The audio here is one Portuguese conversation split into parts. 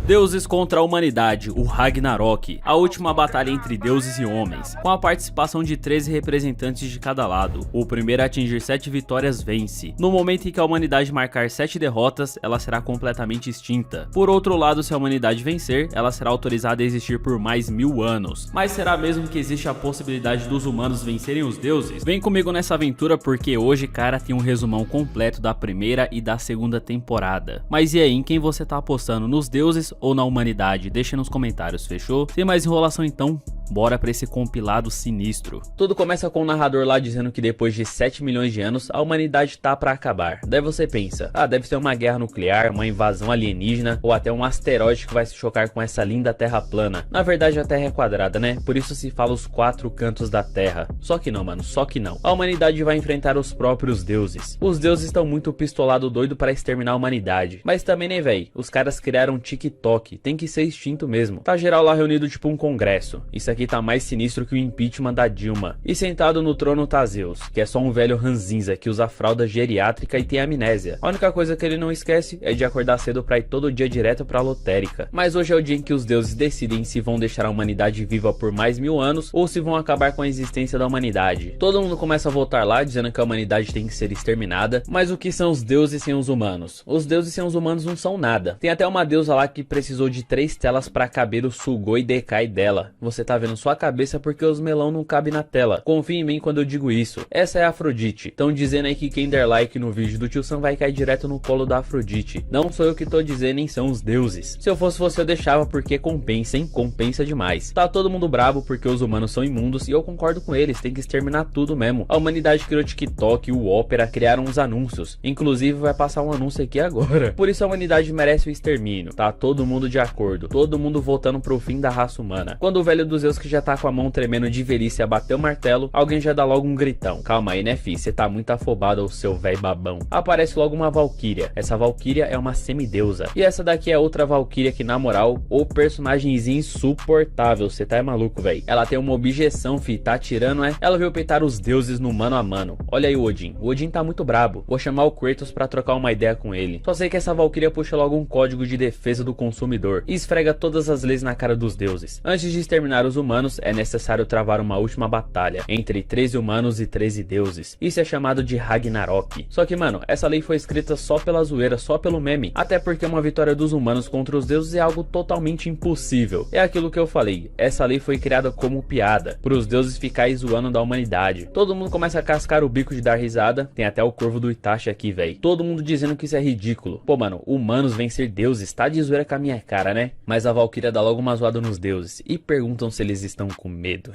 Deuses contra a humanidade, o Ragnarok, a última batalha entre deuses e homens, com a participação de 13 representantes de cada lado. O primeiro a atingir 7 vitórias vence. No momento em que a humanidade marcar 7 derrotas, ela será completamente extinta. Por outro lado, se a humanidade vencer, ela será autorizada a existir por mais 1000 anos. Mas será mesmo que existe a possibilidade dos humanos vencerem os deuses? Vem comigo nessa aventura porque hoje, cara, tem um resumão completo da primeira e da segunda temporada. Mas e aí, em quem você tá apostando, nos deuses ou na humanidade? Deixa nos comentários, fechou? Sem mais enrolação então, bora pra esse compilado sinistro. Tudo começa com o narrador lá dizendo que depois de 7 milhões de anos, a humanidade tá pra acabar. Daí você pensa, deve ser uma guerra nuclear, uma invasão alienígena, ou até um asteroide que vai se chocar com essa linda terra plana. Na verdade a terra é quadrada, né? Por isso se fala os 4 cantos da terra. Só que não, mano, só que não. A humanidade vai enfrentar os próprios deuses. Os deuses estão muito pistolado doido para exterminar a humanidade. Mas também, né, véi? Os caras criaram um TikTok, tem que ser extinto mesmo. Tá geral lá reunido tipo um congresso. Isso aqui tá mais sinistro que o impeachment da Dilma. E sentado no trono tá Zeus, que é só um velho ranzinza que usa fralda geriátrica e tem amnésia. A única coisa que ele não esquece é de acordar cedo pra ir todo dia direto pra lotérica. Mas hoje é o dia em que os deuses decidem se vão deixar a humanidade viva por mais 1000 anos ou se vão acabar com a existência da humanidade. Todo mundo começa a votar lá dizendo que a humanidade tem que ser exterminada. Mas o que são os deuses sem os humanos? Os deuses sem os humanos não são nada. Tem até uma deusa lá que precisou de 3 telas pra caber o Sugoi Dekai dela. Você tá vendo sua cabeça porque os melão não cabem na tela. Confia em mim quando eu digo isso. Essa é a Afrodite. Tão dizendo aí que quem der like no vídeo do tio Sam vai cair direto no colo da Afrodite. Não sou eu que tô dizendo, nem são os deuses. Se eu fosse você eu deixava porque compensa, hein? Compensa demais. Tá todo mundo bravo porque os humanos são imundos e eu concordo com eles, tem que exterminar tudo mesmo. A humanidade criou o TikTok e o Opera, criaram uns anúncios. Inclusive vai passar um anúncio aqui agora. Por isso a humanidade merece o extermínio. Tá todo mundo de acordo. Todo mundo voltando pro fim da raça humana. Quando o velho dos Zeus que já tá com a mão tremendo de velhice a bater o martelo, alguém já dá logo um gritão. Calma aí, né, fi? Você tá muito afobado, o seu velho babão. Aparece logo uma valquíria. Essa valquíria é uma semideusa. E essa daqui é outra valquíria que, na moral, o personagemzinho insuportável. Você tá maluco, velho. Ela tem uma objeção, fi. Tá tirando, é? Ela veio peitar os deuses no mano a mano. Olha aí o Odin. O Odin tá muito brabo. Vou chamar o Kratos pra trocar uma ideia com ele. Só sei que essa valquíria puxa logo um código de defesa do consumidor e esfrega todas as leis na cara dos deuses. Antes de exterminar os humanos, é necessário travar uma última batalha entre 13 humanos e 13 deuses. Isso é chamado de Ragnarok. Só que, mano, essa lei foi escrita só pela zoeira, só pelo meme. Até porque uma vitória dos humanos contra os deuses é algo totalmente impossível. É aquilo que eu falei. Essa lei foi criada como piada, para os deuses ficarem zoando da humanidade. Todo mundo começa a cascar o bico de dar risada. Tem até o corvo do Itachi aqui, velho. Todo mundo dizendo que isso é ridículo. Pô, mano, humanos vencer deuses, tá de zoeira com a minha cara, né? Mas a Valkyria dá logo uma zoada nos deuses e perguntam se eles estão com medo.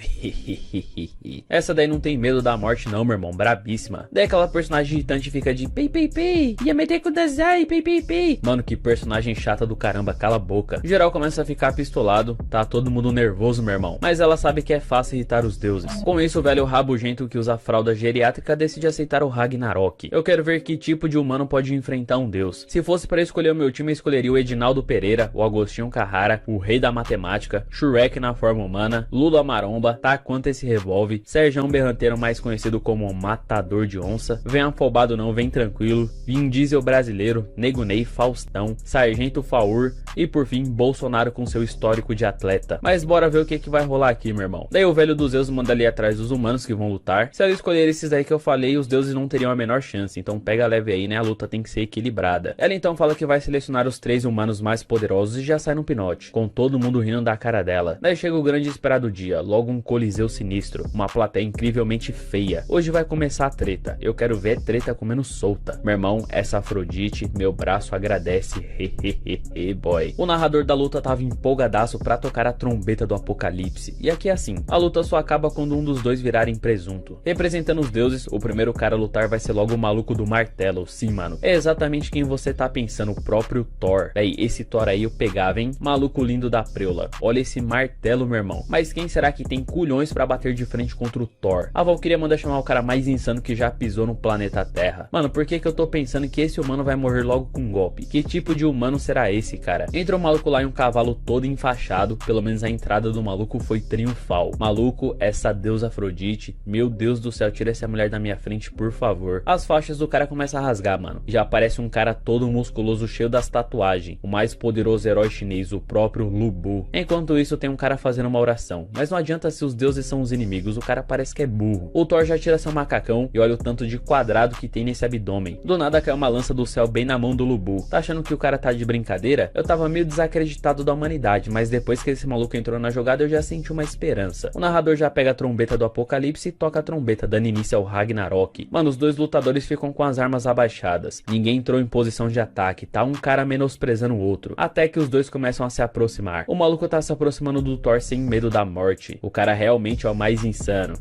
Essa daí não tem medo da morte não, meu irmão, brabíssima. Daí aquela personagem irritante fica de pei pei pei, Yamete kudasai, pei pei pei. Mano, que personagem chata do caramba, cala a boca. Em geral começa a ficar pistolado, tá todo mundo nervoso, meu irmão. Mas ela sabe que é fácil irritar os deuses. Com isso, o velho rabugento que usa fralda geriátrica decide aceitar o Ragnarok. Eu quero ver que tipo de humano pode enfrentar um deus. Se fosse para escolher o meu time, eu escolheria o Edinaldo Pereira, o Agostinho Carrara, o rei da matemática, Shrek na forma humana, Lula Maromba, tá quanto esse revolve, Serjão Berranteiro, mais conhecido como Matador de Onça, vem afobado não, vem tranquilo, Vin Diesel brasileiro, Nego Ney, Faustão, Sargento Faur e por fim Bolsonaro com seu histórico de atleta. Mas bora ver o que vai rolar aqui, meu irmão. Daí o velho dos Zeus manda ali atrás dos humanos que vão lutar. Se ela escolher esses daí que eu falei, os deuses não teriam a menor chance, então pega leve aí, né? A luta tem que ser equilibrada. Ela então fala que vai selecionar os 3 humanos mais poderosos e já sai no pinote, com todo mundo rindo da cara dela. Daí chega o grande e esperado dia, logo um coliseu sinistro, uma plateia incrivelmente feia. Hoje vai começar a treta, eu quero ver treta comendo solta. Meu irmão, essa Afrodite, meu braço agradece, hehehe boy. O narrador da luta tava empolgadaço pra tocar a trombeta do apocalipse, e aqui é assim, a luta só acaba quando um dos dois virarem presunto. Representando os deuses, o primeiro cara a lutar vai ser logo o maluco do martelo. Sim, mano, é exatamente quem você tá pensando, o próprio Thor. Véi, esse Thor aí eu pegava, hein? Maluco lindo da preula. Olha esse martelo, meu irmão. irmão. Mas quem será que tem culhões pra bater de frente contra o Thor? A Valkyria manda chamar o cara mais insano que já pisou no planeta Terra. Mano, por que eu tô pensando que esse humano vai morrer logo com um golpe? Que tipo de humano será esse, cara? Entra o maluco lá em um cavalo todo enfaixado. Pelo menos a entrada do maluco foi triunfal. Maluco, essa deusa Afrodite, meu Deus do céu, tira essa mulher da minha frente, por favor. As faixas do cara começam a rasgar, mano. Já aparece um cara todo musculoso, cheio das tatuagens. O mais poderoso herói chinês, o próprio Lu Bu. Enquanto isso, tem um cara fazendo uma oração. Mas não adianta se os deuses são os inimigos, o cara parece que é burro. O Thor já tira seu macacão e olha o tanto de quadrado que tem nesse abdômen. Do nada cai uma lança do céu bem na mão do Lu Bu. Tá achando que o cara tá de brincadeira? Eu tava meio desacreditado da humanidade, mas depois que esse maluco entrou na jogada eu já senti uma esperança. O narrador já pega a trombeta do Apocalipse e toca a trombeta, dando início ao Ragnarok. Mano, os dois lutadores ficam com as armas abaixadas. Ninguém entrou em posição de ataque, tá um cara menosprezando o outro. Até que os dois começam a se aproximar. O maluco tá se aproximando do Thor sem medo da morte. O cara realmente é o mais insano.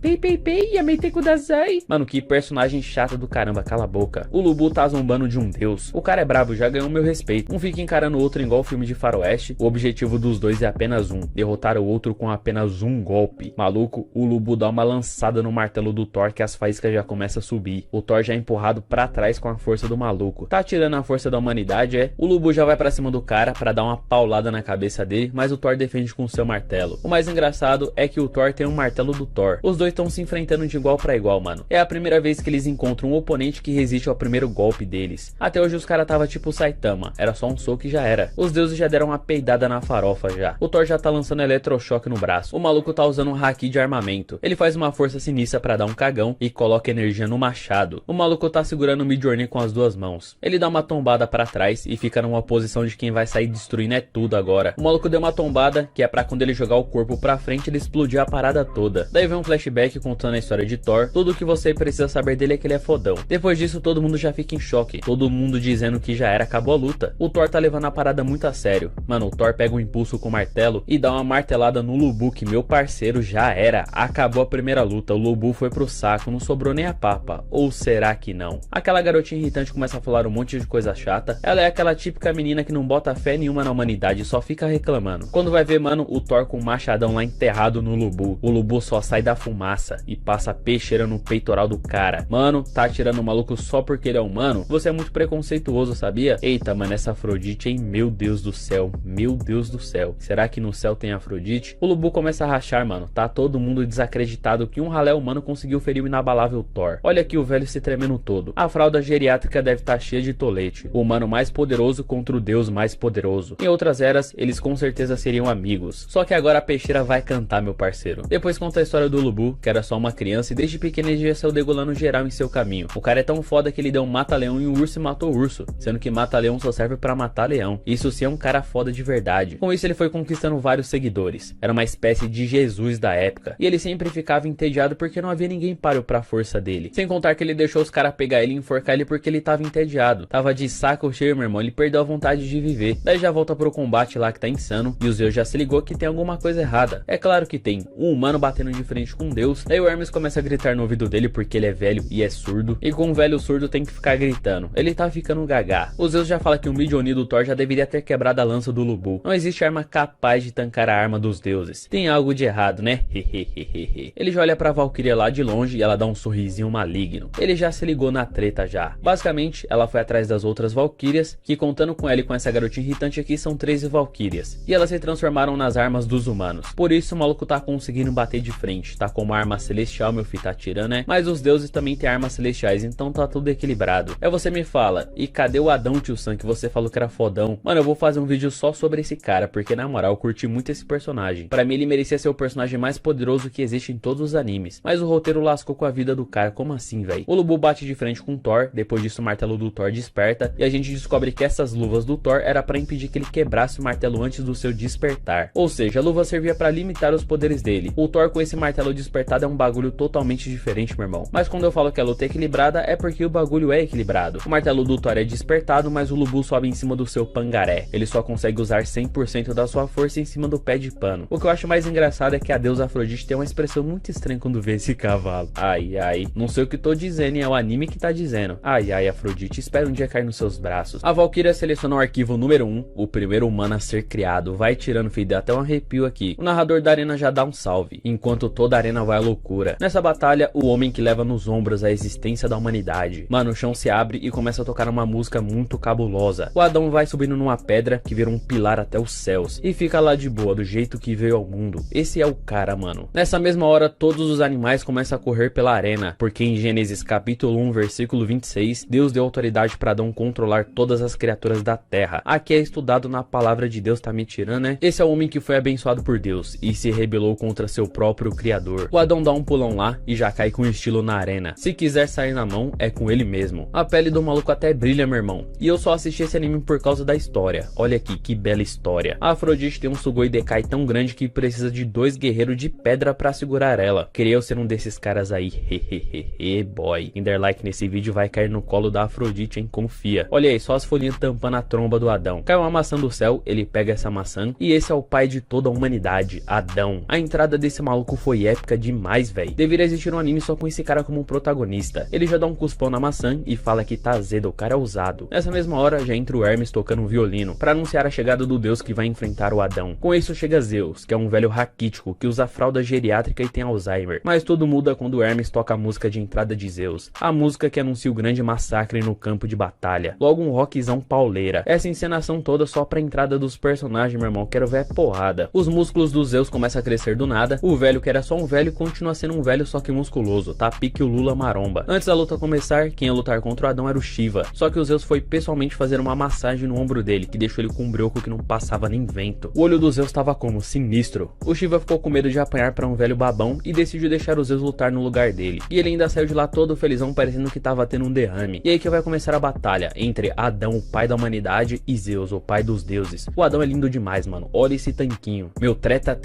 Yamete kudasai. Mano, que personagem chato do caramba, cala a boca. O Lu Bu tá zombando de um deus. O cara é brabo, já ganhou meu respeito. Um fica encarando o outro igual filme de faroeste. O objetivo dos dois é apenas um: derrotar o outro com apenas um golpe. Maluco, o Lu Bu dá uma lançada no martelo do Thor que as faíscas já começam a subir. O Thor já é empurrado pra trás com a força do maluco. Tá tirando a força da humanidade, é? O Lu Bu já vai pra cima do cara pra dar uma paulada na cabeça dele, mas o Thor defende com seu martelo. O mais engraçado é que o Thor tem um martelo do Thor. Os dois estão se enfrentando de igual pra igual, mano. É a primeira vez que eles encontram um oponente que resiste ao primeiro golpe deles. Até hoje os caras tava tipo Saitama, era só um soco e já era. Os deuses já deram uma peidada na farofa já. O Thor já tá lançando eletrochoque no braço. O maluco tá usando um haki de armamento. Ele faz uma força sinistra pra dar um cagão e coloca energia no machado. O maluco tá segurando o Mjolnir com as duas mãos. Ele dá uma tombada pra trás e fica numa posição de quem vai sair destruindo é tudo agora. O maluco deu uma tombada que é pra quando ele jogar o corpo pra frente ele explodir a parada toda. Daí vem um flashback contando a história de Thor. Tudo o que você precisa saber dele é que ele é fodão. Depois disso todo mundo já fica em choque. Todo mundo dizendo que já era, acabou a luta. O Thor tá levando a parada muito a sério. Mano, o Thor pega um impulso com o martelo e dá uma martelada no Lu Bu, que meu parceiro já era. Acabou a primeira luta, o Lu Bu foi pro saco, não sobrou nem a papa. Ou será que não? Aquela garotinha irritante começa a falar um monte de coisa chata. Ela é aquela típica menina que não bota fé nenhuma na humanidade, só fica reclamando. Quando vai ver, mano, o Thor com o machadão lá enterrado no Lu Bu. O Lu Bu só sai da fumaça e passa peixeira no peitoral do cara. Mano, tá atirando o maluco só porque ele é humano? Você é muito preconceituoso, sabia? Eita, mano, essa Afrodite, hein? Meu Deus do céu, meu Deus do céu. Será que no céu tem Afrodite? O Lu Bu começa a rachar, mano. Tá todo mundo desacreditado que um ralé humano conseguiu ferir o inabalável Thor. Olha aqui o velho se tremendo todo. A fralda geriátrica deve estar cheia de tolete. O humano mais poderoso contra o deus mais poderoso. Em outras eras, eles com certeza seriam amigos. Só que agora a peixeira vai cantar, meu parceiro. Depois conta a história do Lu Bu, que era só uma criança e desde pequeno ele já saiu degolando geral em seu caminho. O cara é tão foda que ele deu um mata-leão em um urso e matou o urso, sendo que mata-leão só serve pra matar leão. Isso sim é um cara foda de verdade. Com isso ele foi conquistando vários seguidores. Era uma espécie de Jesus da época. E ele sempre ficava entediado porque não havia ninguém páreo pra força dele. Sem contar que ele deixou os caras pegar ele e enforcar ele porque ele tava entediado. Tava de saco cheio, meu irmão. Ele perdeu a vontade de viver. Daí já volta pro combate lá que tá insano. E o Zeus já se ligou que tem alguma coisa errada. É claro que tem. Um humano batendo de frente com Deus. Daí o Hermes começa a gritar no ouvido dele porque ele é velho e é surdo. E com um velho surdo tem que ficar gritando. Ele tá ficando gaga. O Zeus já fala que o Mjolnir do Thor já deveria ter quebrado a lança do Lu Bu. Não existe arma capaz de tancar a arma dos deuses. Tem algo de errado, né? Ele já olha pra Valkyria lá de longe e ela dá um sorrisinho maligno. Ele já se ligou na treta já. Basicamente, ela foi atrás das outras Valkyrias, que contando com ela e com essa garotinha irritante aqui, são 13 Valkyrias. E elas se transformaram nas armas dos humanos. Por isso o maluco tá conseguindo bater de frente. Tá com uma arma celestial, meu filho, tá atirando, né? Mas os deuses também têm armas celestiais, então tá tudo equilibrado. Aí você me fala, e cadê o Adão, tio Sam, que você falou que era fodão? Mano, eu vou fazer um vídeo só sobre esse cara, porque na moral eu curti muito esse personagem. Pra mim ele merecia ser o personagem mais poderoso que existe em todos os animes. Mas o roteiro lascou com a vida do cara, como assim, velho? O Lu Bu bate de frente com o Thor, depois disso o martelo do Thor desperta, e a gente descobre que essas luvas do Thor era pra impedir que ele quebrasse o martelo antes do seu despertar. Ou seja, a luva servia pra limitar os poderes dele. O Thor com esse martelo despertado é um bagulho totalmente diferente, meu irmão. Mas quando eu falo que a luta é equilibrada, é porque o bagulho é equilibrado. O martelo do Thor é despertado, mas o Lu Bu sobe em cima do seu pangaré. Ele só consegue usar 100% da sua força em cima do pé de pano. O que eu acho mais engraçado é que a deusa Afrodite tem uma expressão muito estranha quando vê esse cavalo. Ai, ai, não sei o que tô dizendo, é o anime que tá dizendo. Ai, ai, Afrodite, espera um dia cair nos seus braços. A Valkyria seleciona o arquivo número 1, o primeiro humano a ser criado. Vai tirando, filho, dá até um arrepio aqui. O narrador da arena já dá um salve, enquanto toda a arena vai à loucura. Nessa batalha, o homem que leva nos ombros a existência da humanidade. Mano, o chão se abre e começa a tocar uma música muito cabulosa. O Adão vai subindo numa pedra que vira um pilar até os céus e fica lá de boa, do jeito que veio ao mundo. Esse é o cara, mano. Nessa mesma hora, todos os animais começam a correr pela arena, porque em Gênesis capítulo 1, versículo 26, Deus deu autoridade para Adão controlar todas as criaturas da terra. Aqui é estudado na palavra de Deus, tá me tirando, né? Esse é o homem que foi abençoado por Deus e se rebelou contra seu próprio criador. O Adão dá um pulão lá e já cai com estilo na arena. Se quiser sair na mão, é com ele mesmo. A pele do maluco até brilha, meu irmão. E eu só assisti esse anime por causa da história. Olha aqui, que bela história. A Afrodite tem um Sugoi Dekai tão grande que precisa de 2 guerreiros de pedra pra segurar ela. Queria eu ser um desses caras aí. Hehehehe, boy. Quem der like nesse vídeo vai cair no colo da Afrodite, hein? Confia. Olha aí, só as folhinhas tampando a tromba do Adão. Cai uma maçã do céu, ele pega essa maçã e esse é o pai de toda a humanidade, Adão. A entrada desse maluco foi épica demais, velho. Deveria existir um anime só com esse cara como protagonista. Ele já dá um cuspão na maçã e fala que tá azedo, o cara é ousado. Nessa mesma hora já entra o Hermes tocando um violino pra anunciar a chegada do deus que vai enfrentar o Adão. Com isso chega Zeus, que é um velho raquítico que usa fralda geriátrica e tem Alzheimer. Mas tudo muda quando o Hermes toca a música de entrada de Zeus, a música que anuncia o grande massacre no campo de batalha. Logo um rockzão pauleira. Essa encenação toda só pra entrada dos personagens, meu irmão, quero ver porrada. Os músculos do Zeus começam a crescer do nada. O velho que era só um velho continua sendo um velho só que musculoso, tá? Pique o Lula maromba. Antes da luta começar, quem ia lutar contra o Adão era o Shiva. Só que o Zeus foi pessoalmente fazer uma massagem no ombro dele, que deixou ele com um brioco que não passava nem vento. O olho do Zeus tava como? Sinistro. O Shiva ficou com medo de apanhar pra um velho babão e decidiu deixar o Zeus lutar no lugar dele. E ele ainda saiu de lá todo felizão, parecendo que tava tendo um derrame. E aí que vai começar a batalha entre Adão, o pai da humanidade, e Zeus, o pai dos deuses. O Adão é lindo demais, mano. Olha esse tanquinho. Meu treta,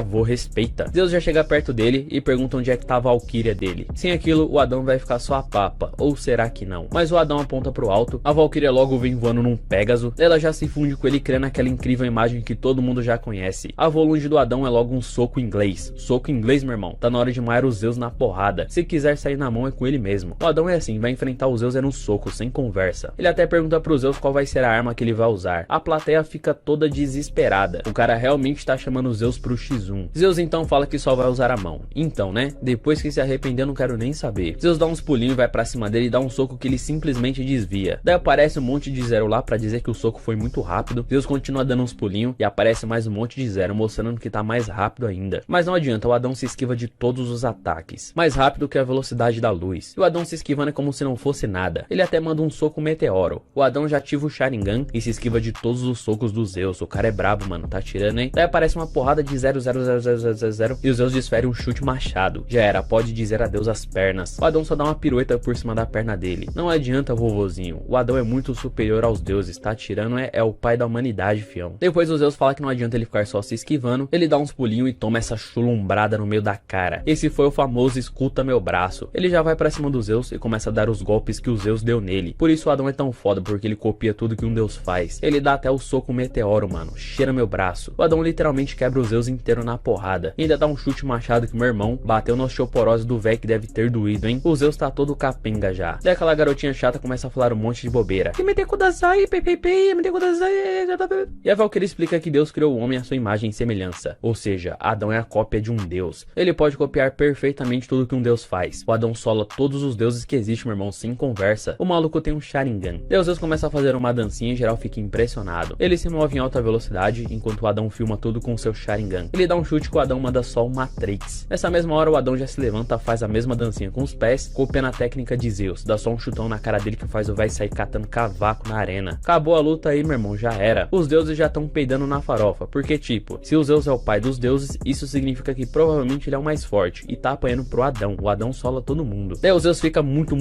vô, respeita. Zeus já chega perto dele e pergunta onde é que tá a Valkyria dele. Sem aquilo, o Adão vai ficar só a papa. Ou será que não? Mas o Adão aponta pro alto. A Valkyria logo vem voando num Pégaso. Ela já se funde com ele, criando aquela incrível imagem que todo mundo já conhece. A volunge do Adão é logo um soco inglês. Soco inglês, meu irmão. Tá na hora de maiar os Zeus na porrada. Se quiser sair na mão é com ele mesmo. O Adão é assim, vai enfrentar os Zeus no soco, sem conversa. Ele até pergunta pro Zeus qual vai ser a arma que ele vai usar. A plateia fica toda desesperada. O cara realmente tá chamando os Zeus pro X1. Zeus então fala que só vai usar a mão. Então, né? Depois que se arrepender, não quero nem saber. Zeus dá uns pulinhos e vai pra cima dele e dá um soco que ele simplesmente desvia. Daí aparece um monte de zero lá pra dizer que o soco foi muito rápido. Zeus continua dando uns pulinhos e aparece mais um monte de zero, mostrando que tá mais rápido ainda. Mas não adianta, o Adão se esquiva de todos os ataques. Mais rápido que a velocidade da luz. E o Adão se esquivando é como se não fosse nada. Ele até manda um soco meteoro. O Adão já ativa o Sharingan e se esquiva de todos os socos do Zeus. O cara é brabo, mano, tá tirando, hein? Daí aparece uma porrada de 0, 0, 0, 0, 0, 0, 0 e o Zeus desfere um chute machado. Já era, pode dizer adeus às pernas. O Adão só dá uma pirueta por cima da perna dele. Não adianta, vovozinho. O Adão é muito superior aos deuses, tá tirando, é o pai da humanidade, fião. Depois o Zeus fala que não adianta ele ficar só se esquivando. Ele dá uns pulinhos e toma essa chulumbrada no meio da cara. Esse foi o famoso escuta meu braço. Ele já vai pra cima do Zeus e começa a dar os golpes que o Zeus deu nele. Por isso o Adão é tão foda, porque ele copia tudo que um deus faz. Ele dá até o soco meteoro, mano. Cheira meu braço. O Adão literalmente quebra o Zeus inteiro na porrada. E ainda dá um chute machado que meu irmão bateu na osteoporose do velho que deve ter doído, hein? O Zeus tá todo capenga já. Daí aquela garotinha chata começa a falar um monte de bobeira. E a Valkyria explica que Deus criou o homem à sua imagem e semelhança. Ou seja, Adão é a cópia de um deus. Ele pode copiar perfeitamente tudo que um deus faz. O Adão sola todos os deuses que existem, meu irmão, sem conversa. O maluco tem um Sharingan. Daí os Zeus começa a fazer uma dancinha e geral fica impressionado. Ele se move em alta velocidade, enquanto o Adão filma tudo com seu Sharingan. Ele dá um chute que o Adão manda só o Matrix. Nessa mesma hora o Adão já se levanta, faz a mesma dancinha com os pés, copiando a técnica de Zeus. Dá só um chutão na cara dele que faz o véi sair catando cavaco na arena. Acabou a luta aí, meu irmão, já era. Os deuses já estão peidando na farofa, porque tipo, se o Zeus é o pai dos deuses, isso significa que provavelmente ele é o mais forte e tá apanhando pro Adão. O Adão sola todo mundo. Daí o Zeus fica muito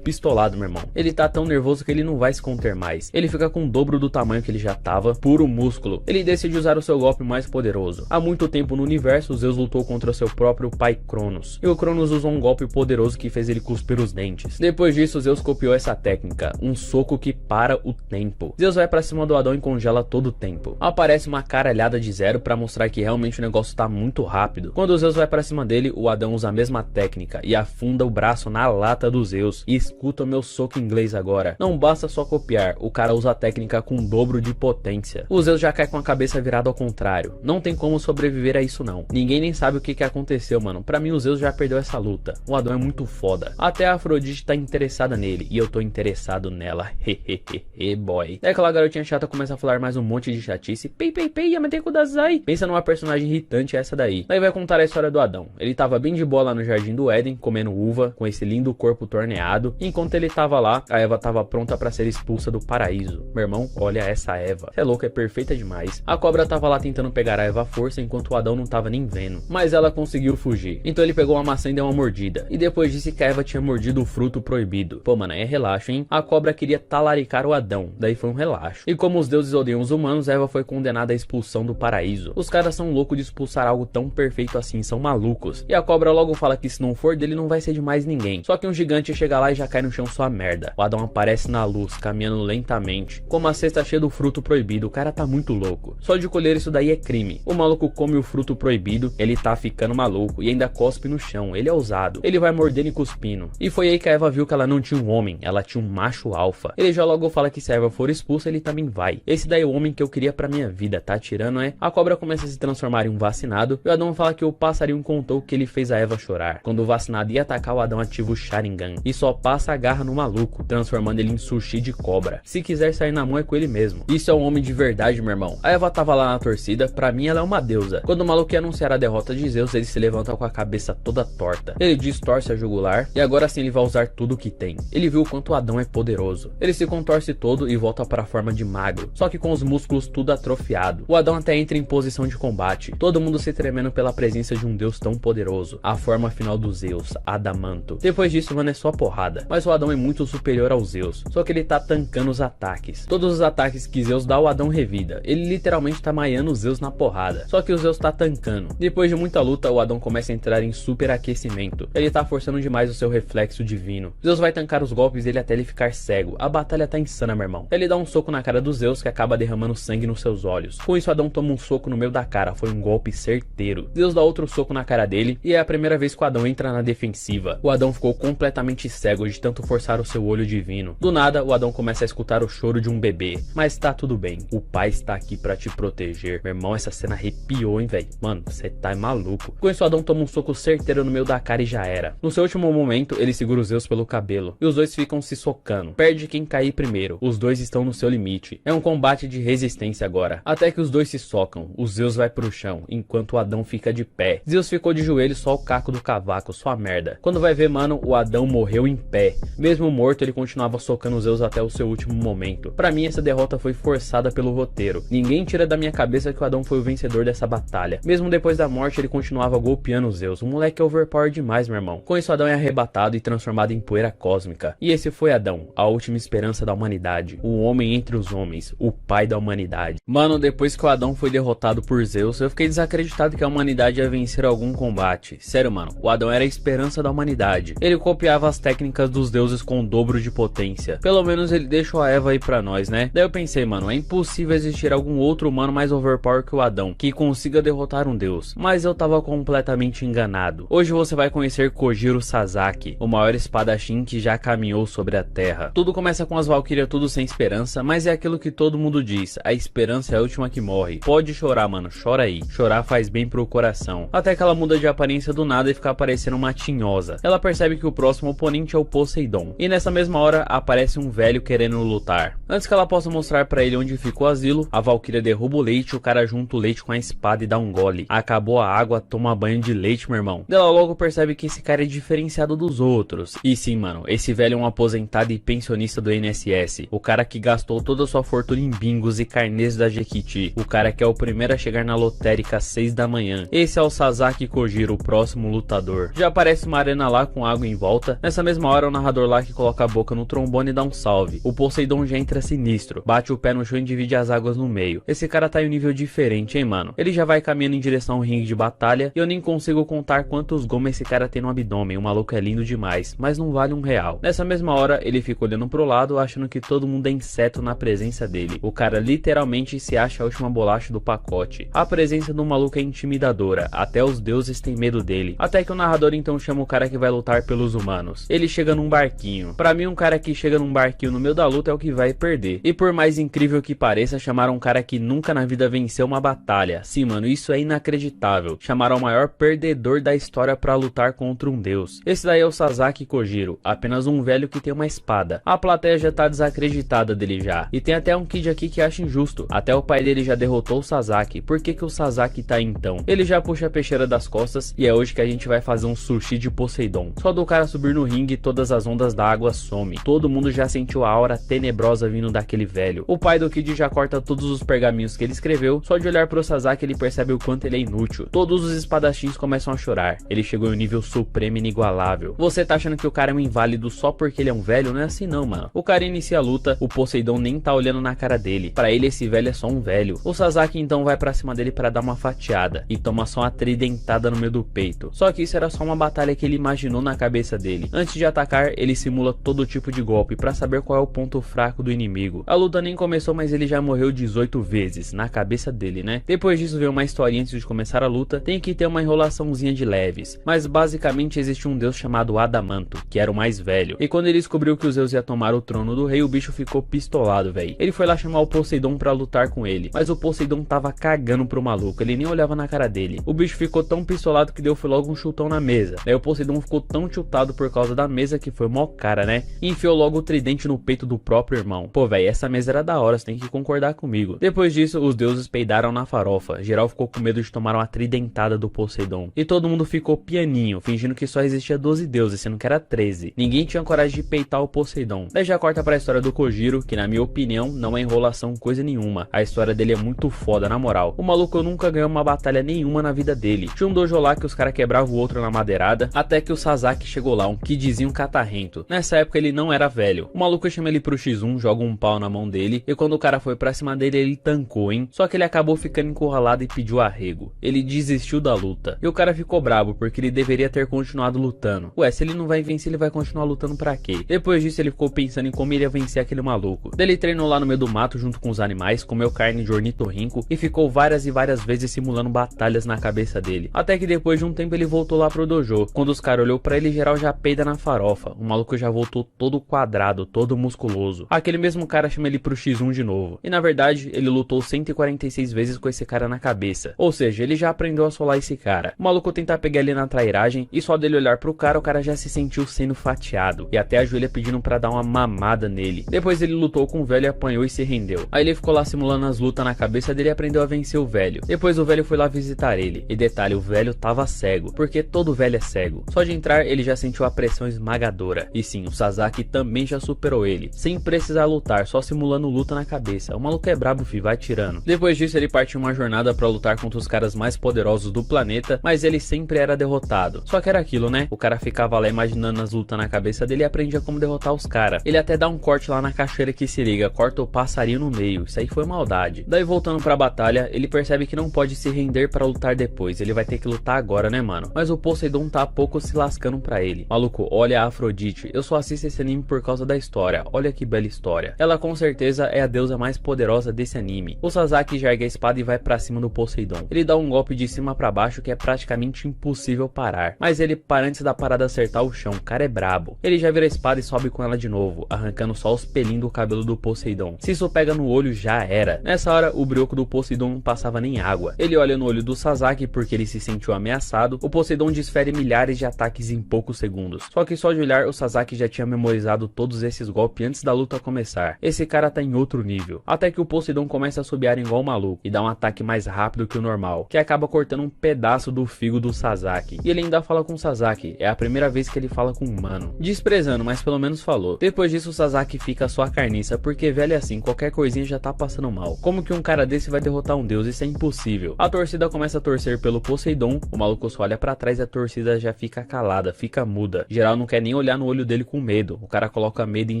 pistolado, meu irmão. Ele tá tão nervoso que ele não vai se conter mais. Ele fica com o dobro do tamanho que ele já tava, puro músculo. Ele decide usar o seu golpe mais poderoso. Há muito tempo no universo, Zeus lutou contra seu próprio pai Cronos. E o Cronos usou um golpe poderoso que fez ele cuspir os dentes. Depois disso, Zeus copiou essa técnica, um soco que para o tempo. Zeus vai pra cima do Adão e congela todo o tempo. Aparece uma caralhada de zero pra mostrar que realmente o negócio tá muito rápido. Quando Zeus vai pra cima dele, o Adão usa a mesma técnica e afunda o braço na lata do Zeus. E escuta o meu soco inglês agora. Não basta só copiar, o cara usa a técnica com o dobro de potência. O Zeus já cai com a cabeça virada ao contrário. Não tem como sobreviver a isso não. Ninguém nem sabe o que aconteceu, mano. Pra mim o Zeus já perdeu essa luta. O Adão é muito foda. Até a Afrodite tá interessada nele. E eu tô interessado nela. Hehehe, boy. Daí aquela garotinha chata começa a falar mais um monte de chatice. Pei, pei, pei, Yamete Kudasai. Pensa numa personagem irritante essa daí. Daí vai contar a história do Adão. Ele tava bem de boa lá no Jardim do Éden, comendo uva, com esse lindo corpo torneado. Enquanto ele tava lá, a Eva tava pronta pra ser expulsa do paraíso. Meu irmão, olha essa Eva. É louca, é perfeita demais. A cobra tava lá tentando pegar a Eva à força, enquanto o Adão não tava nem vendo. Mas ela conseguiu fugir. Então ele pegou uma maçã e deu uma mordida. E depois disse que a Eva tinha mordido o fruto proibido. Pô, mano, é relaxo, hein? A cobra queria talaricar o Adão. Daí foi um relaxo. E como os deuses odeiam os humanos, Eva foi condenada à expulsão do paraíso. Os caras são loucos de expulsar algo tão perfeito assim, são malucos. E a cobra logo fala que se não for dele não vai ser de mais ninguém. Só que um gigante chega lá e já cai no chão sua merda. O Adão aparece na luz, caminhando lentamente, com uma cesta cheia do fruto proibido. O cara tá muito louco. Só de colher isso daí é crime. O maluco come o fruto proibido, ele tá ficando maluco e ainda cospe no chão. Ele é ousado. Ele vai mordendo e cuspindo. E foi aí que a Eva viu que ela não tinha um homem, ela tinha um macho alfa. Ele já logo fala que se a Eva for expulsa, ele também vai. Esse daí é o homem que eu queria pra minha vida, tá tirando, é? A cobra começa a se transformar em um vacinado e o Adão fala que o passarinho contou que ele fez a Eva chorar. Quando o vacinado ia atacar, o Adão ativa o Sharingan e só passa a garra no maluco, transformando ele em sushi de cobra. Se quiser sair na mão é com ele mesmo. Isso é um homem de verdade, meu irmão. A Eva tava lá na torcida, pra mim ela é uma deusa. Quando o maluco ia anunciar a derrota de Zeus, ele se levanta com a cabeça toda torta. Ele distorce a jugular e agora sim ele vai usar tudo o que tem. Ele viu o quanto o Adão é poderoso. Ele se contorce todo e volta para a forma de magro, só que com os músculos tudo atrofiado. O Adão até entra em posição de combate, todo mundo se tremendo pela presença de um deus tão poderoso. A forma final do Zeus, Adamanto. Depois disso, mano, é só porrada. Mas o Adão é muito superior ao Zeus, só que ele tá tancando os ataques. Todos os ataques que Zeus dá, o Adão revida. Ele literalmente tá maiando o Zeus na porrada, só que o Zeus tá tancando. Depois de muita luta, o Adão começa a entrar em superaquecimento. Ele tá forçando demais o seu reflexo divino. Zeus vai tancar os golpes dele até ele ficar cego. A batalha tá insana, meu irmão. Ele dá um soco na cara do Zeus que acaba derramando sangue nos seus olhos. Com isso, Adão toma um soco no meio da cara. Foi um golpe certeiro. Zeus dá outro soco na cara dele e é a primeira vez que o Adão entra na defensiva. O Adão ficou completamente cego de tanto forçar o seu olho divino. Do nada, o Adão começa a escutar o choro de um bebê. Mas tá tudo bem. O pai está aqui pra te proteger. Meu irmão, essa cena arrepiou, hein, velho. Mano, você tá maluco. Com isso, o Adão toma um soco certeiro no meio da cara e já era. No seu último momento, ele segura o Zeus pelo cabelo. E os dois ficam se socando. Perde quem cair primeiro. Os dois estão no seu limite. É um combate de resistência agora. Até que os dois se socam. O Zeus vai pro chão, enquanto o Adão fica de pé. Zeus ficou de joelho, só o caco do cavaco, só a merda. Quando vai ver, mano, o Adão morreu em pé. Mesmo morto, ele continuava socando o Zeus até o seu último momento. Pra mim, essa derrota foi forçada pelo roteiro. Ninguém tira da minha cabeça que o Adão foi o vencedor dessa batalha. Mesmo depois da morte, ele continuava golpeando o Zeus. O moleque é overpower demais, meu irmão. Com isso, Adão é arrebatado e transformado em poeira cósmica. E esse foi Adão, a última esperança da humanidade. O homem entre os homens, o pai da humanidade. Mano, depois que o Adão foi derrotado por Zeus, eu fiquei desacreditado que a humanidade ia vencer algum combate. Sério, mano, o Adão era a esperança da humanidade. Ele copiava as técnicas dos deuses com o dobro de potência. Pelo menos ele deixou a Eva aí pra nós, né? Daí eu pensei, mano, é impossível existir algum outro humano mais overpower que o Adão, que consiga derrotar um deus. Mas eu tava completamente enganado. Hoje você vai conhecer Kojiro Sasaki, o maior espadachim que já caminhou sobre a terra. Tudo começa com as Valkyrias tudo sem esperança, mas é aquilo que todo mundo diz, a esperança é a última que morre. Pode chorar, mano, chora aí. Chorar faz bem pro coração. Até que ela muda de aparência do nada e fica parecendo uma tinhosa. Ela percebe que o próximo oponente é o Poseidon. E nessa mesma hora aparece um velho querendo lutar. Antes que ela possa mostrar pra ele onde fica o asilo, a Valkyria derruba o leite, o cara junta o leite com a espada e dá um gole. Acabou a água, toma banho de leite, meu irmão. Ela logo percebe que esse cara é diferenciado dos outros. E sim, mano, esse velho é um aposentado e pensionista do INSS. O cara que gastou toda a sua fortuna em bingos e carnês da Jequiti. O cara que é o primeiro a chegar na lotérica às 6 da manhã. Esse é o Sasaki Kojiro, o próximo lutador. Já aparece uma arena lá com água em volta. Nessa mesma hora, o narrador lá que coloca a boca no trombone e dá um salve. O Poseidon já entra sinistro. Bate o pé no chão e divide as águas no meio. Esse cara tá em um nível diferente, hein, mano? Ele já vai caminhando em direção ao ringue de batalha. E eu nem consigo contar quantos gomas esse cara tem no abdômen. O maluco é lindo demais, mas não vale R$1. Nessa mesma hora, ele fica olhando pro lado, achando que todo mundo é inseto na presença dele. O cara literalmente se acha a última bolacha do pacote. A presença do maluco é intimidadora. Até os deuses têm medo dele. Até que o narrador então chama o cara que vai lutar pelos humanos. Ele chega num barquinho. Pra mim, um cara que chega num barquinho no meio da luta é o que vai perder. E por mais incrível que pareça, chamaram um cara que nunca na vida venceu uma batalha batalha. Sim, mano, isso é inacreditável. Chamaram o maior perdedor da história pra lutar contra um deus. Esse daí é o Sasaki Kojiro, apenas um velho que tem uma espada. A plateia já tá desacreditada dele já. E tem até um kid aqui que acha injusto. Até o pai dele já derrotou o Sasaki. Por que o Sasaki tá aí então? Ele já puxa a peixeira das costas e é hoje que a gente vai fazer um sushi de Poseidon. Só do cara subir no ringue, todas as ondas da água some. Todo mundo já sentiu a aura tenebrosa vindo daquele velho. O pai do kid já corta todos os pergaminhos que ele escreveu. Só de olhar pro Sasaki ele percebe o quanto ele é inútil. Todos os espadachins começam a chorar. Ele chegou em um nível supremo inigualável. Você tá achando que o cara é um inválido só porque ele é um velho? Não é assim não, mano. O cara inicia a luta, o Poseidon nem tá olhando na cara dele. Pra ele esse velho é só um velho. O Sasaki então vai pra cima dele pra dar uma fatiada e toma só uma tridentada no meio do peito. Só que isso era só uma batalha que ele imaginou na cabeça dele. Antes de atacar, ele simula todo tipo de golpe pra saber qual é o ponto fraco do inimigo. A luta nem começou, mas ele já morreu 18 vezes, na cabeça dele, né? Depois disso veio uma historinha antes de começar a luta. Tem que ter uma enrolaçãozinha de leves, mas basicamente existe um deus chamado Adamanto, que era o mais velho. E quando ele descobriu que os Zeus ia tomar o trono do rei, o bicho ficou pistolado, velho. Ele foi lá chamar o Poseidon pra lutar com ele, mas o Poseidon tava cagando pro maluco, ele nem olhava na cara dele. O bicho ficou tão pistolado que deu logo um chutão na mesa. Daí o Poseidon ficou tão tiltado por causa da mesa que foi mó cara, né? E enfiou logo o tridente no peito do próprio irmão. Pô, velho, essa mesa era da hora, você tem que concordar comigo. Depois disso, os deuses peidaram na farofa. Geral ficou com medo de tomar uma tridentada do Poseidon. E todo mundo ficou pianinho, fingindo que só existia 12 deuses, sendo que era 13. Ninguém tinha coragem de peitar o Poseidon. Daí já corta pra história do Kojiro, que na minha opinião não é enrolação coisa nenhuma. A história dele é muito foda, na moral. O maluco nunca ganhou uma batalha nenhuma na vida dele. Tinha um dojo lá que os caras quebravam o outro na madeirada, até que o Sasaki chegou lá, um kidzinho catarrento. Nessa época ele não era velho. O maluco chama ele pro X1, joga um pau na mão dele, e quando o cara foi pra cima dele, ele tancou, hein? Só que ele acabou ficando encurralado e pediu arrego. Ele desistiu da luta. E o cara ficou bravo, porque ele deveria ter continuado lutando. Ué, se ele não vai vencer, ele vai continuar lutando pra quê? Depois disso, ele ficou pensando em como ele ia vencer aquele maluco. Daí ele treinou lá no meio do mato junto com os animais, comeu carne de ornitorrinco e ficou várias e várias vezes simulando batalhas na cabeça dele. Até que depois de um tempo ele voltou lá pro dojo. Quando os caras olhou pra ele, geral já peida na farofa. O maluco já voltou todo quadrado, todo musculoso. Aquele mesmo cara chama ele pro X1 de novo. E na verdade, ele lutou 146 vezes com esse cara na cabeça. Ou seja, ele já aprendeu a solar esse cara. O maluco tentar pegar ele na trairagem e só dele olhar pro cara, o cara já se sentiu sendo fatiado. E até ajoelha pedindo pra dar uma mamada nele. Depois ele lutou com o velho e apanhou e se rendeu. Aí ele ficou lá simulando as lutas na cabeça dele e aprendeu a vencer o velho. Depois o velho foi lá visitar ele. E detalhe, o velho tava cego, porque todo velho é cego. Só de entrar ele já sentiu a pressão esmagadora. E sim, o Sasaki também já superou ele, sem precisar lutar, só simulando luta na cabeça. O maluco é brabo, fi, vai tirando. Depois disso ele partiu uma jornada pra lutar contra os caras mais poderosos do planeta, mas ele sempre era derrotado. Só que era aquilo, né? O cara ficava lá imaginando as lutas na cabeça dele e aprendia como derrotar os caras. Ele até dá um corte lá na cachoeira que se liga, corta o passarinho no meio. Isso aí foi maldade. Daí voltando pra batalha, ele percebe que não pode se render pra lutar depois. Ele vai ter que lutar agora, né, mano? Mas o Poseidon tá pouco se lascando pra ele. Maluco, olha a Afrodite. Eu só assisto esse anime por causa da história. Olha que bela história. Ela com certeza é a deusa mais poderosa desse anime. O Sasaki já ergue a espada e vai pra cima do Poseidon. Ele dá um golpe de cima pra baixo que é praticamente impossível parar. Mas ele para antes da parada acertar o chão. O cara é brabo. Ele já vira a espada e sobe com ela de novo, arrancando só os pelinhos do cabelo do Poseidon. Se isso pega no olho, já era. Nessa hora, o brioco do Poseidon não passava nem água. Ele olha no olho do Sasaki porque ele se sentiu ameaçado. O Poseidon desfere milhares de ataques em poucos segundos. Só que só de olhar, o Sasaki já tinha memorizado todos esses golpes antes da luta começar. Esse cara tá em outro nível. Até que o Poseidon começa a assobiar igual um maluco e dá um ataque mais rápido que o normal, que acaba cortando um pedaço do figo do Sasaki. E ele ainda fala com o Sasaki. É a primeira vez que ele fala com um humano. Desprezando, mas pelo menos falou. Depois disso, o Sasaki fica só a carniça, porque velho é assim, qualquer coisinha já tá passando mal. Como que um cara desse vai derrotar um deus? Isso é impossível. A torcida começa a torcer pelo Poseidon, o maluco só olha pra trás e a torcida já fica calada, fica muda. Geral não quer nem olhar no olho dele com medo. O cara coloca medo em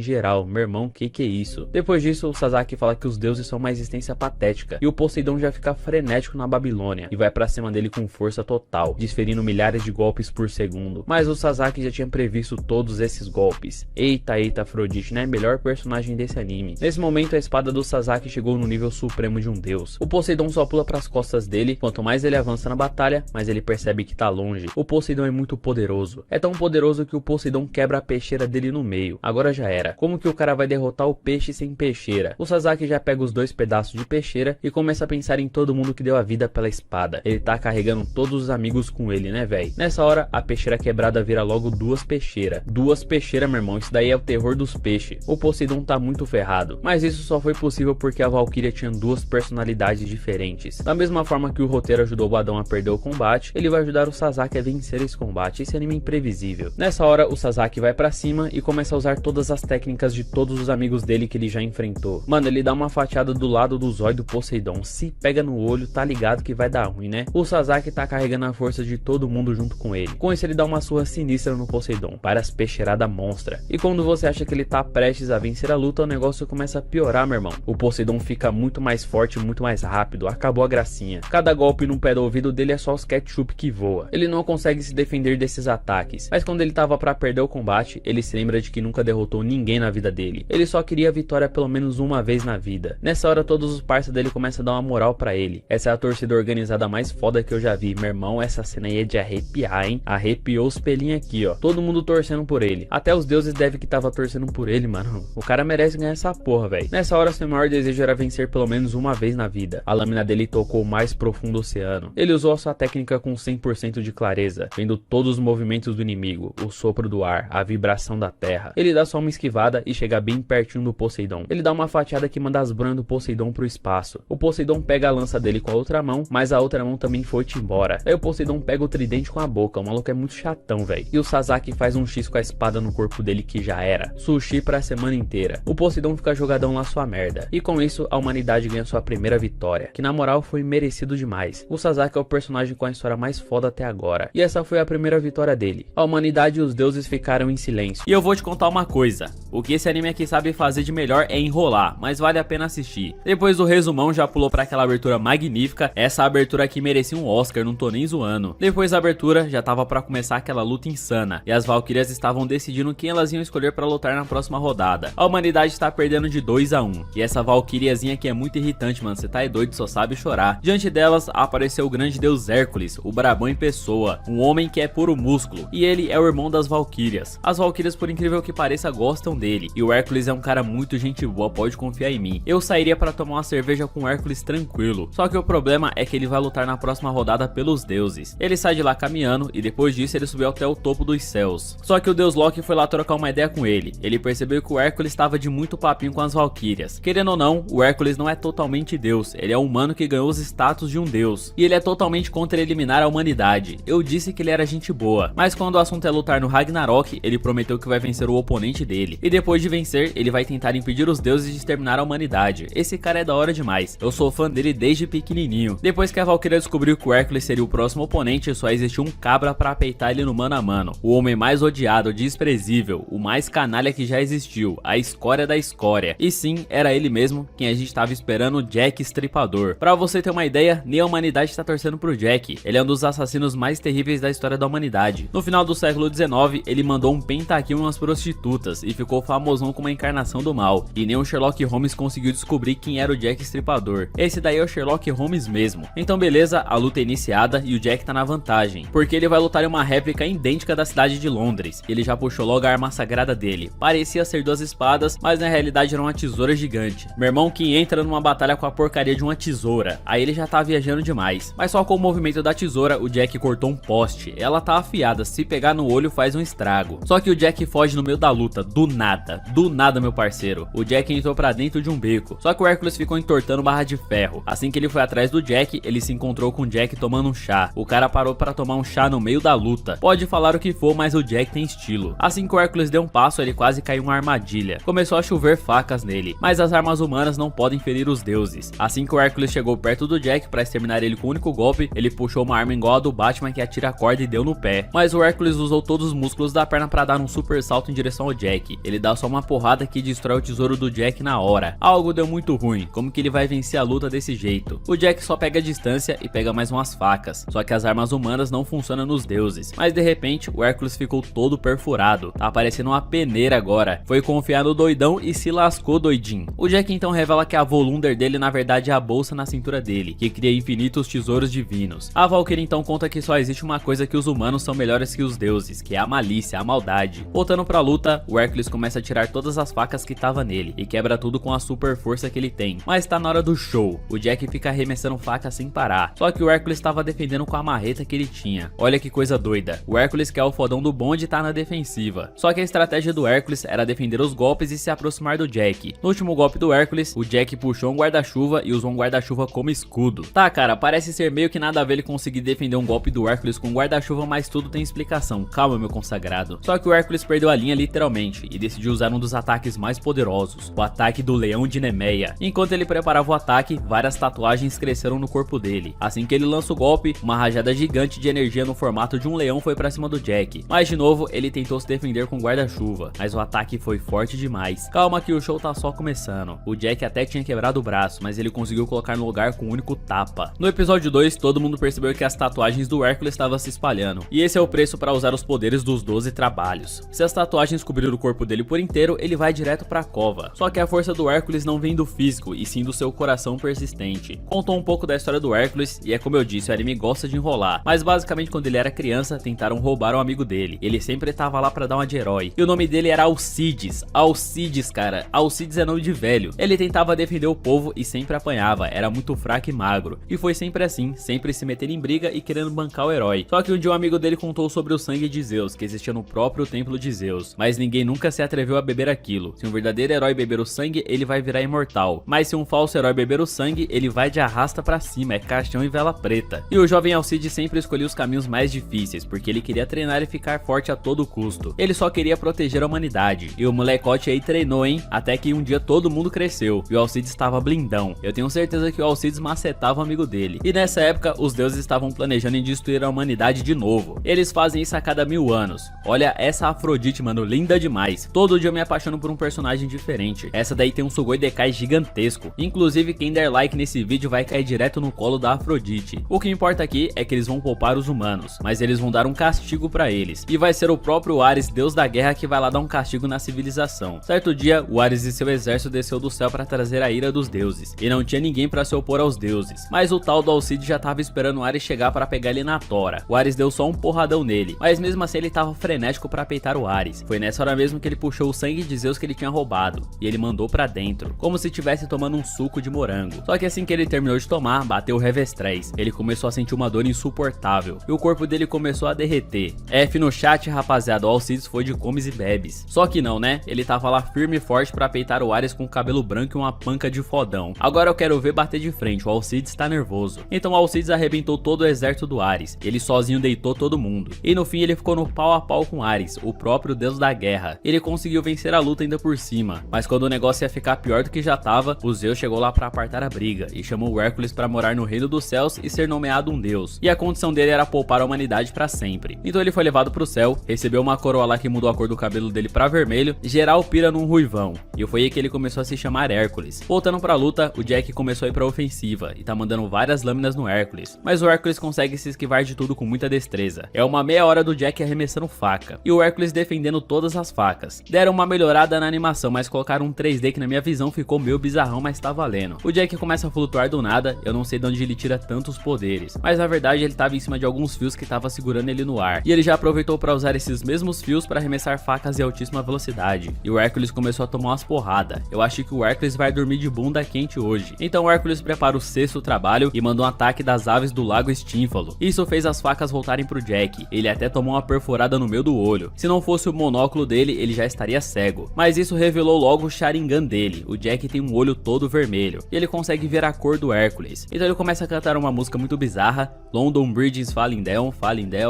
geral. Meu irmão, que é isso? Depois disso, o Sasaki fala que os deuses são uma existência patética. E o Poseidon já fica frenético na Babilônia e vai pra cima dele com força total, desferindo milhares de golpes por segundo. Mas o Sasaki já tinha previsto todos esses golpes. Eita, Afrodite, né? Melhor personagem desse anime. Nesse momento, a espada do Sasaki chegou no nível supremo de um deus. O Poseidon só pula pras costas dele. Quanto mais ele avança na batalha, mais ele percebe que tá longe. O Poseidon é muito poderoso. É tão poderoso que o Poseidon quebra a peixeira dele no meio. Agora já era. Como que o cara vai derrotar o peixe sem peixeira? O Sasaki já pega os dois pedaços de peixeira e começa a pensar pensar em todo mundo que deu a vida pela espada. Ele tá carregando todos os amigos com ele, né, velho? Nessa hora, a peixeira quebrada vira logo duas peixeiras. Duas peixeiras, meu irmão, isso daí é o terror dos peixes. O Poseidon tá muito ferrado, mas isso só foi possível porque a Valkyria tinha duas personalidades diferentes. Da mesma forma que o roteiro ajudou o Adão a perder o combate, ele vai ajudar o Sasaki a vencer esse combate. Esse anime é imprevisível. Nessa hora, o Sasaki vai pra cima e começa a usar todas as técnicas de todos os amigos dele que ele já enfrentou. Mano, ele dá uma fatiada do lado do zóio do Poseidon. Se pega no olho, tá ligado que vai dar ruim, né? O Sasaki tá carregando a força de todo mundo junto com ele. Com isso, ele dá uma surra sinistra no Poseidon, várias peixeiradas monstra. E quando você acha que ele tá prestes a vencer a luta, o negócio começa a piorar, meu irmão. O Poseidon fica muito mais forte, muito mais rápido. Acabou a gracinha. Cada golpe no pé do ouvido dele é só os ketchup que voa. Ele não consegue se defender desses ataques, mas quando ele tava pra perder o combate, ele se lembra de que nunca derrotou ninguém na vida dele. Ele só queria a vitória pelo menos uma vez na vida. Nessa hora, todos os parceiros dele começam a dar uma moral pra ele. Essa é a torcida organizada mais foda que eu já vi. Meu irmão, essa cena aí é de arrepiar, hein? Arrepiou os pelinhos aqui, ó. Todo mundo torcendo por ele. Até os deuses devem que tava torcendo por ele, mano. O cara merece ganhar essa porra, velho. Nessa hora, seu maior desejo era vencer pelo menos uma vez na vida. A lâmina dele tocou o mais profundo oceano. Ele usou a sua técnica com 100% de clareza, vendo todos os movimentos do inimigo, o sopro do ar, a vibração da terra. Ele dá só uma esquivada e chega bem pertinho do Poseidon. Ele dá uma fatiada que manda as bronas do Poseidon pro espaço. O Poseidon pega a lança dele com a outra mão, mas a outra mão também foi-te embora. Aí o Poseidon pega o tridente com a boca. O maluco é muito chatão, velho. E o Sasaki faz um X com a espada no corpo dele que já era. Sushi pra semana inteira. O Poseidon fica jogadão lá sua merda. E com isso, a humanidade ganha sua primeira vitória, que na moral foi merecido demais. O Sasaki é o personagem com a história mais foda até agora. E essa foi a primeira vitória dele. A humanidade e os deuses ficaram em silêncio. E eu vou te contar uma coisa. O que esse anime aqui sabe fazer de melhor é enrolar, mas vale a pena assistir. Depois do resumão, já pulou pra aquela abertura magnífica. Essa abertura aqui merecia um Oscar, não tô nem zoando. Depois da abertura, já tava pra começar aquela luta insana. E as Valkyrias estavam decidindo quem elas iam escolher pra lutar na próxima rodada. A humanidade está perdendo de 2-1. E essa Valkyriazinha aqui é muito irritante, mano. Você tá doido, só sabe chorar. Diante delas, apareceu o grande deus Hércules, o brabão em pessoa. Um homem que é puro músculo. E ele é o irmão das Valkyrias. As Valkyrias, por incrível que pareça, gostam dele. E o Hércules é um cara muito gente boa, pode confiar em mim. Eu sairia pra tomar uma cerveja com o Hércules tranquilo. Só que o problema é que ele vai lutar na próxima rodada pelos deuses. Ele sai de lá caminhando e depois disso ele subiu até o topo dos céus. Só que o deus Loki foi lá trocar uma ideia com ele. Ele percebeu que o Hércules estava de muito papinho com as Valkyrias. Querendo ou não, o Hércules não é totalmente deus. Ele é um humano que ganhou os status de um deus. E ele é totalmente contra eliminar a humanidade. Eu disse que ele era gente boa. Mas quando o assunto é lutar no Ragnarok, ele prometeu que vai vencer o oponente dele. E depois de vencer, ele vai tentar impedir os deuses de exterminar a humanidade. Esse cara é da hora demais. Eu sou fã dele desde pequenininho. Depois que a Valkyria descobriu que o Hércules seria o próximo oponente, só existiu um cabra pra peitar ele no mano a mano. O homem mais odiado, desprezível, o mais canalha que já existiu, a escória da escória. E sim, era ele mesmo, quem a gente tava esperando, o Jack Estripador. Pra você ter uma ideia, nem a humanidade tá torcendo pro Jack. Ele é um dos assassinos mais terríveis da história da humanidade. No final do século XIX, ele mandou um pentakill em umas prostitutas e ficou famosão como a encarnação do mal. E nem o Sherlock Holmes conseguiu descobrir quem era o Jack Estripador. Esse daí é o Sherlock Holmes mesmo. Então beleza, a luta é iniciada e o Jack tá na vantagem, porque ele vai lutar em uma réplica idêntica da cidade de Londres. Ele já puxou logo a arma sagrada dele. Parecia ser duas espadas, mas na realidade era uma tesoura gigante. Meu irmão que entra numa batalha com a porcaria de uma tesoura. Aí ele já tá viajando demais. Mas só com o movimento da tesoura, o Jack cortou um poste. Ela tá afiada, se pegar no olho faz um estrago. Só que o Jack foge no meio da luta, do nada meu parceiro. O Jack entrou pra dentro de um beco. Só que o Hércules ficou entortando barra de ferro. Assim que ele foi atrás do Jack, ele se encontrou com o Jack tomando um chá. O cara parou pra tomar um chá no meio da luta. Pode falar o que for, mas o Jack tem estilo. Assim que o Hércules deu um passo, ele quase caiu em uma armadilha. Começou a chover facas nele, mas as armas humanas não podem ferir os deuses. Assim que o Hércules chegou perto do Jack pra exterminar ele com um único golpe, ele puxou uma arma igual a do Batman que atira a corda e deu no pé. Mas o Hércules usou todos os músculos da perna pra dar um super salto em direção ao Jack. Ele dá só uma porrada que destrói o tesouro do Jack na hora. Algo deu muito ruim, como que ele vai vencer a luta desse jeito? O Jack só pega a distância e pega mais umas facas, só que as armas humanas não funcionam nos deuses. Mas de repente o Hércules ficou todo perfurado, tá parecendo uma peneira agora. Foi confiar no doidão e se lascou doidinho. O Jack então revela que a Volunder dele na verdade é a bolsa na cintura dele, que cria infinitos tesouros divinos. A Valkyria então conta que só existe uma coisa que os humanos são melhores que os deuses, que é a malícia, a maldade. Voltando pra luta, o Hércules começa a tirar todas as facas que tava nele e quebra tudo com a super força que ele tem. Mas tá na hora do show. o Jack fica arremessando faca sem parar. Só que o Hércules estava defendendo com a marreta que ele tinha. Olha que coisa doida. O Hércules, que é o fodão do bonde, tá na defensiva. Só que a estratégia do Hércules era defender os golpes e se aproximar do Jack. No último golpe do Hércules, o Jack puxou um guarda-chuva e usou um guarda-chuva como escudo. Tá, cara, parece ser meio que nada a ver ele conseguir defender um golpe do Hércules com um guarda-chuva, mas tudo tem explicação. Calma, meu consagrado. Só que o Hércules perdeu a linha literalmente e decidiu usar um dos ataques mais poderosos, o ataque do Leão de Nemeia. Enquanto ele preparava o ataque, várias tatuagens cresceram no corpo dele. Assim que ele lança o golpe, uma rajada gigante de energia no formato de um leão foi pra cima do Jack. Mas de novo, ele tentou se defender com guarda-chuva, mas o ataque foi forte demais. Calma que o show tá só começando. O Jack até tinha quebrado o braço, mas ele conseguiu colocar no lugar com um único tapa. No episódio 2, todo mundo percebeu que as tatuagens do Hércules estavam se espalhando, e esse é o preço para usar os poderes dos 12 trabalhos. Se as tatuagens cobrirem o corpo dele por inteiro, ele vai direto pra cova. Só que a força do Hércules não vem do físico, e sim do seu coração persistente. Contou um pouco da história do Hércules, e é como eu disse, o anime gosta de enrolar, mas basicamente quando ele era criança, tentaram roubar um amigo dele. Ele sempre tava lá pra dar uma de herói, e o nome dele era Alcides. Alcides, cara, Alcides é nome de velho. Ele tentava defender o povo e sempre apanhava, era muito fraco e magro, e foi sempre assim, sempre se metendo em briga e querendo bancar o herói. Só que um dia um amigo dele contou sobre o sangue de Zeus, que existia no próprio templo de Zeus, mas ninguém nunca se atreveu a beber aquilo. Se um verdadeiro herói beber o sangue, ele vai virar imortal, mas se um falso herói beber o sangue, ele vai de arrasta pra cima, é caixão e vela preta. E o jovem Alcides sempre escolhia os caminhos mais difíceis, porque ele queria treinar e ficar forte a todo custo. Ele só queria proteger a humanidade, e o molecote aí treinou, hein, até que um dia todo mundo cresceu, e o Alcides estava blindão. Eu tenho certeza que o Alcides macetava o amigo dele, e nessa época os deuses estavam planejando em destruir a humanidade de novo. Eles fazem isso a cada 1000 anos. Olha essa Afrodite, mano, linda demais. Todo dia eu me apaixono por um personagem diferente. Essa daí tem um Sugoi Dekai gigantesco. Inclusive, quem der like nesse vídeo vai cair direto no colo da Afrodite. O que importa aqui é que eles vão poupar os humanos, mas eles vão dar um castigo pra eles. E vai ser o próprio Ares, deus da guerra, que vai lá dar um castigo na civilização. Certo dia, o Ares e seu exército desceu do céu pra trazer a ira dos deuses. E não tinha ninguém pra se opor aos deuses. Mas o tal do Alcides já tava esperando o Ares chegar pra pegar ele na tora. O Ares deu só um porradão nele, mas mesmo assim ele tava frenético pra peitar o Ares. Foi nessa hora mesmo que ele puxou o sangue de Zeus que ele tinha roubado, e ele mandou pra dentro, como se estivesse tomando um suco de morango. Só que assim que ele terminou de tomar, bateu o revestrez. Ele começou a sentir uma dor insuportável, e o corpo dele começou a derreter. F no chat, rapaziada, o Alcides foi de comes e bebes. Só que não, né? Ele tava lá firme e forte pra peitar o Ares com o cabelo branco e uma panca de fodão. Agora eu quero ver bater de frente, o Alcides tá nervoso. Então o Alcides arrebentou todo o exército do Ares. Ele sozinho deitou todo mundo. E no fim ele ficou no pau a pau com Ares, o próprio deus da guerra. Ele conseguiu vencer a luta ainda por cima, mas quando o negócio ia ficar pior do que já tava, o Zeus chegou lá pra apartar a briga e chamou o Hércules pra morar no reino dos céus e ser nomeado um deus. E a condição dele era poupar a humanidade pra sempre. Então ele foi levado pro céu, recebeu uma coroa lá que mudou a cor do cabelo dele pra vermelho, geral pira num ruivão. E foi aí que ele começou a se chamar Hércules. Voltando pra luta, o Jack começou a ir pra ofensiva e tá mandando várias lâminas no Hércules, mas o Hércules consegue se esquivar de tudo com muita destreza. É uma meia hora do Jack arremessando faca e o Hércules defendendo todas as facas. Deram uma melhorada na animação, mas colocaram um 3D que na minha visão ficou meio bizarrão, mas tá valendo. O Jack começa a flutuar do nada, eu não sei de onde ele tira tantos poderes, mas na verdade ele tava em cima de alguns fios que tava segurando ele no ar, e ele já aproveitou pra usar esses mesmos fios pra arremessar facas em altíssima velocidade, e o Hércules começou a tomar umas porradas. Eu acho que o Hércules vai dormir de bunda quente hoje. Então o Hércules prepara o sexto trabalho e mandou um ataque das aves do lago Estínfalo. Isso fez as facas voltarem pro Jack, ele até tomou uma perfurada no meio do olho. Se não fosse o monóculo dele, ele já estaria cego, mas isso revelou logo o Sharingan dele. O Jack tem um olho todo vermelho, e ele consegue ver a cor do Hércules. Então ele começa a cantar uma música muito bizarra, London Bridges Falling Down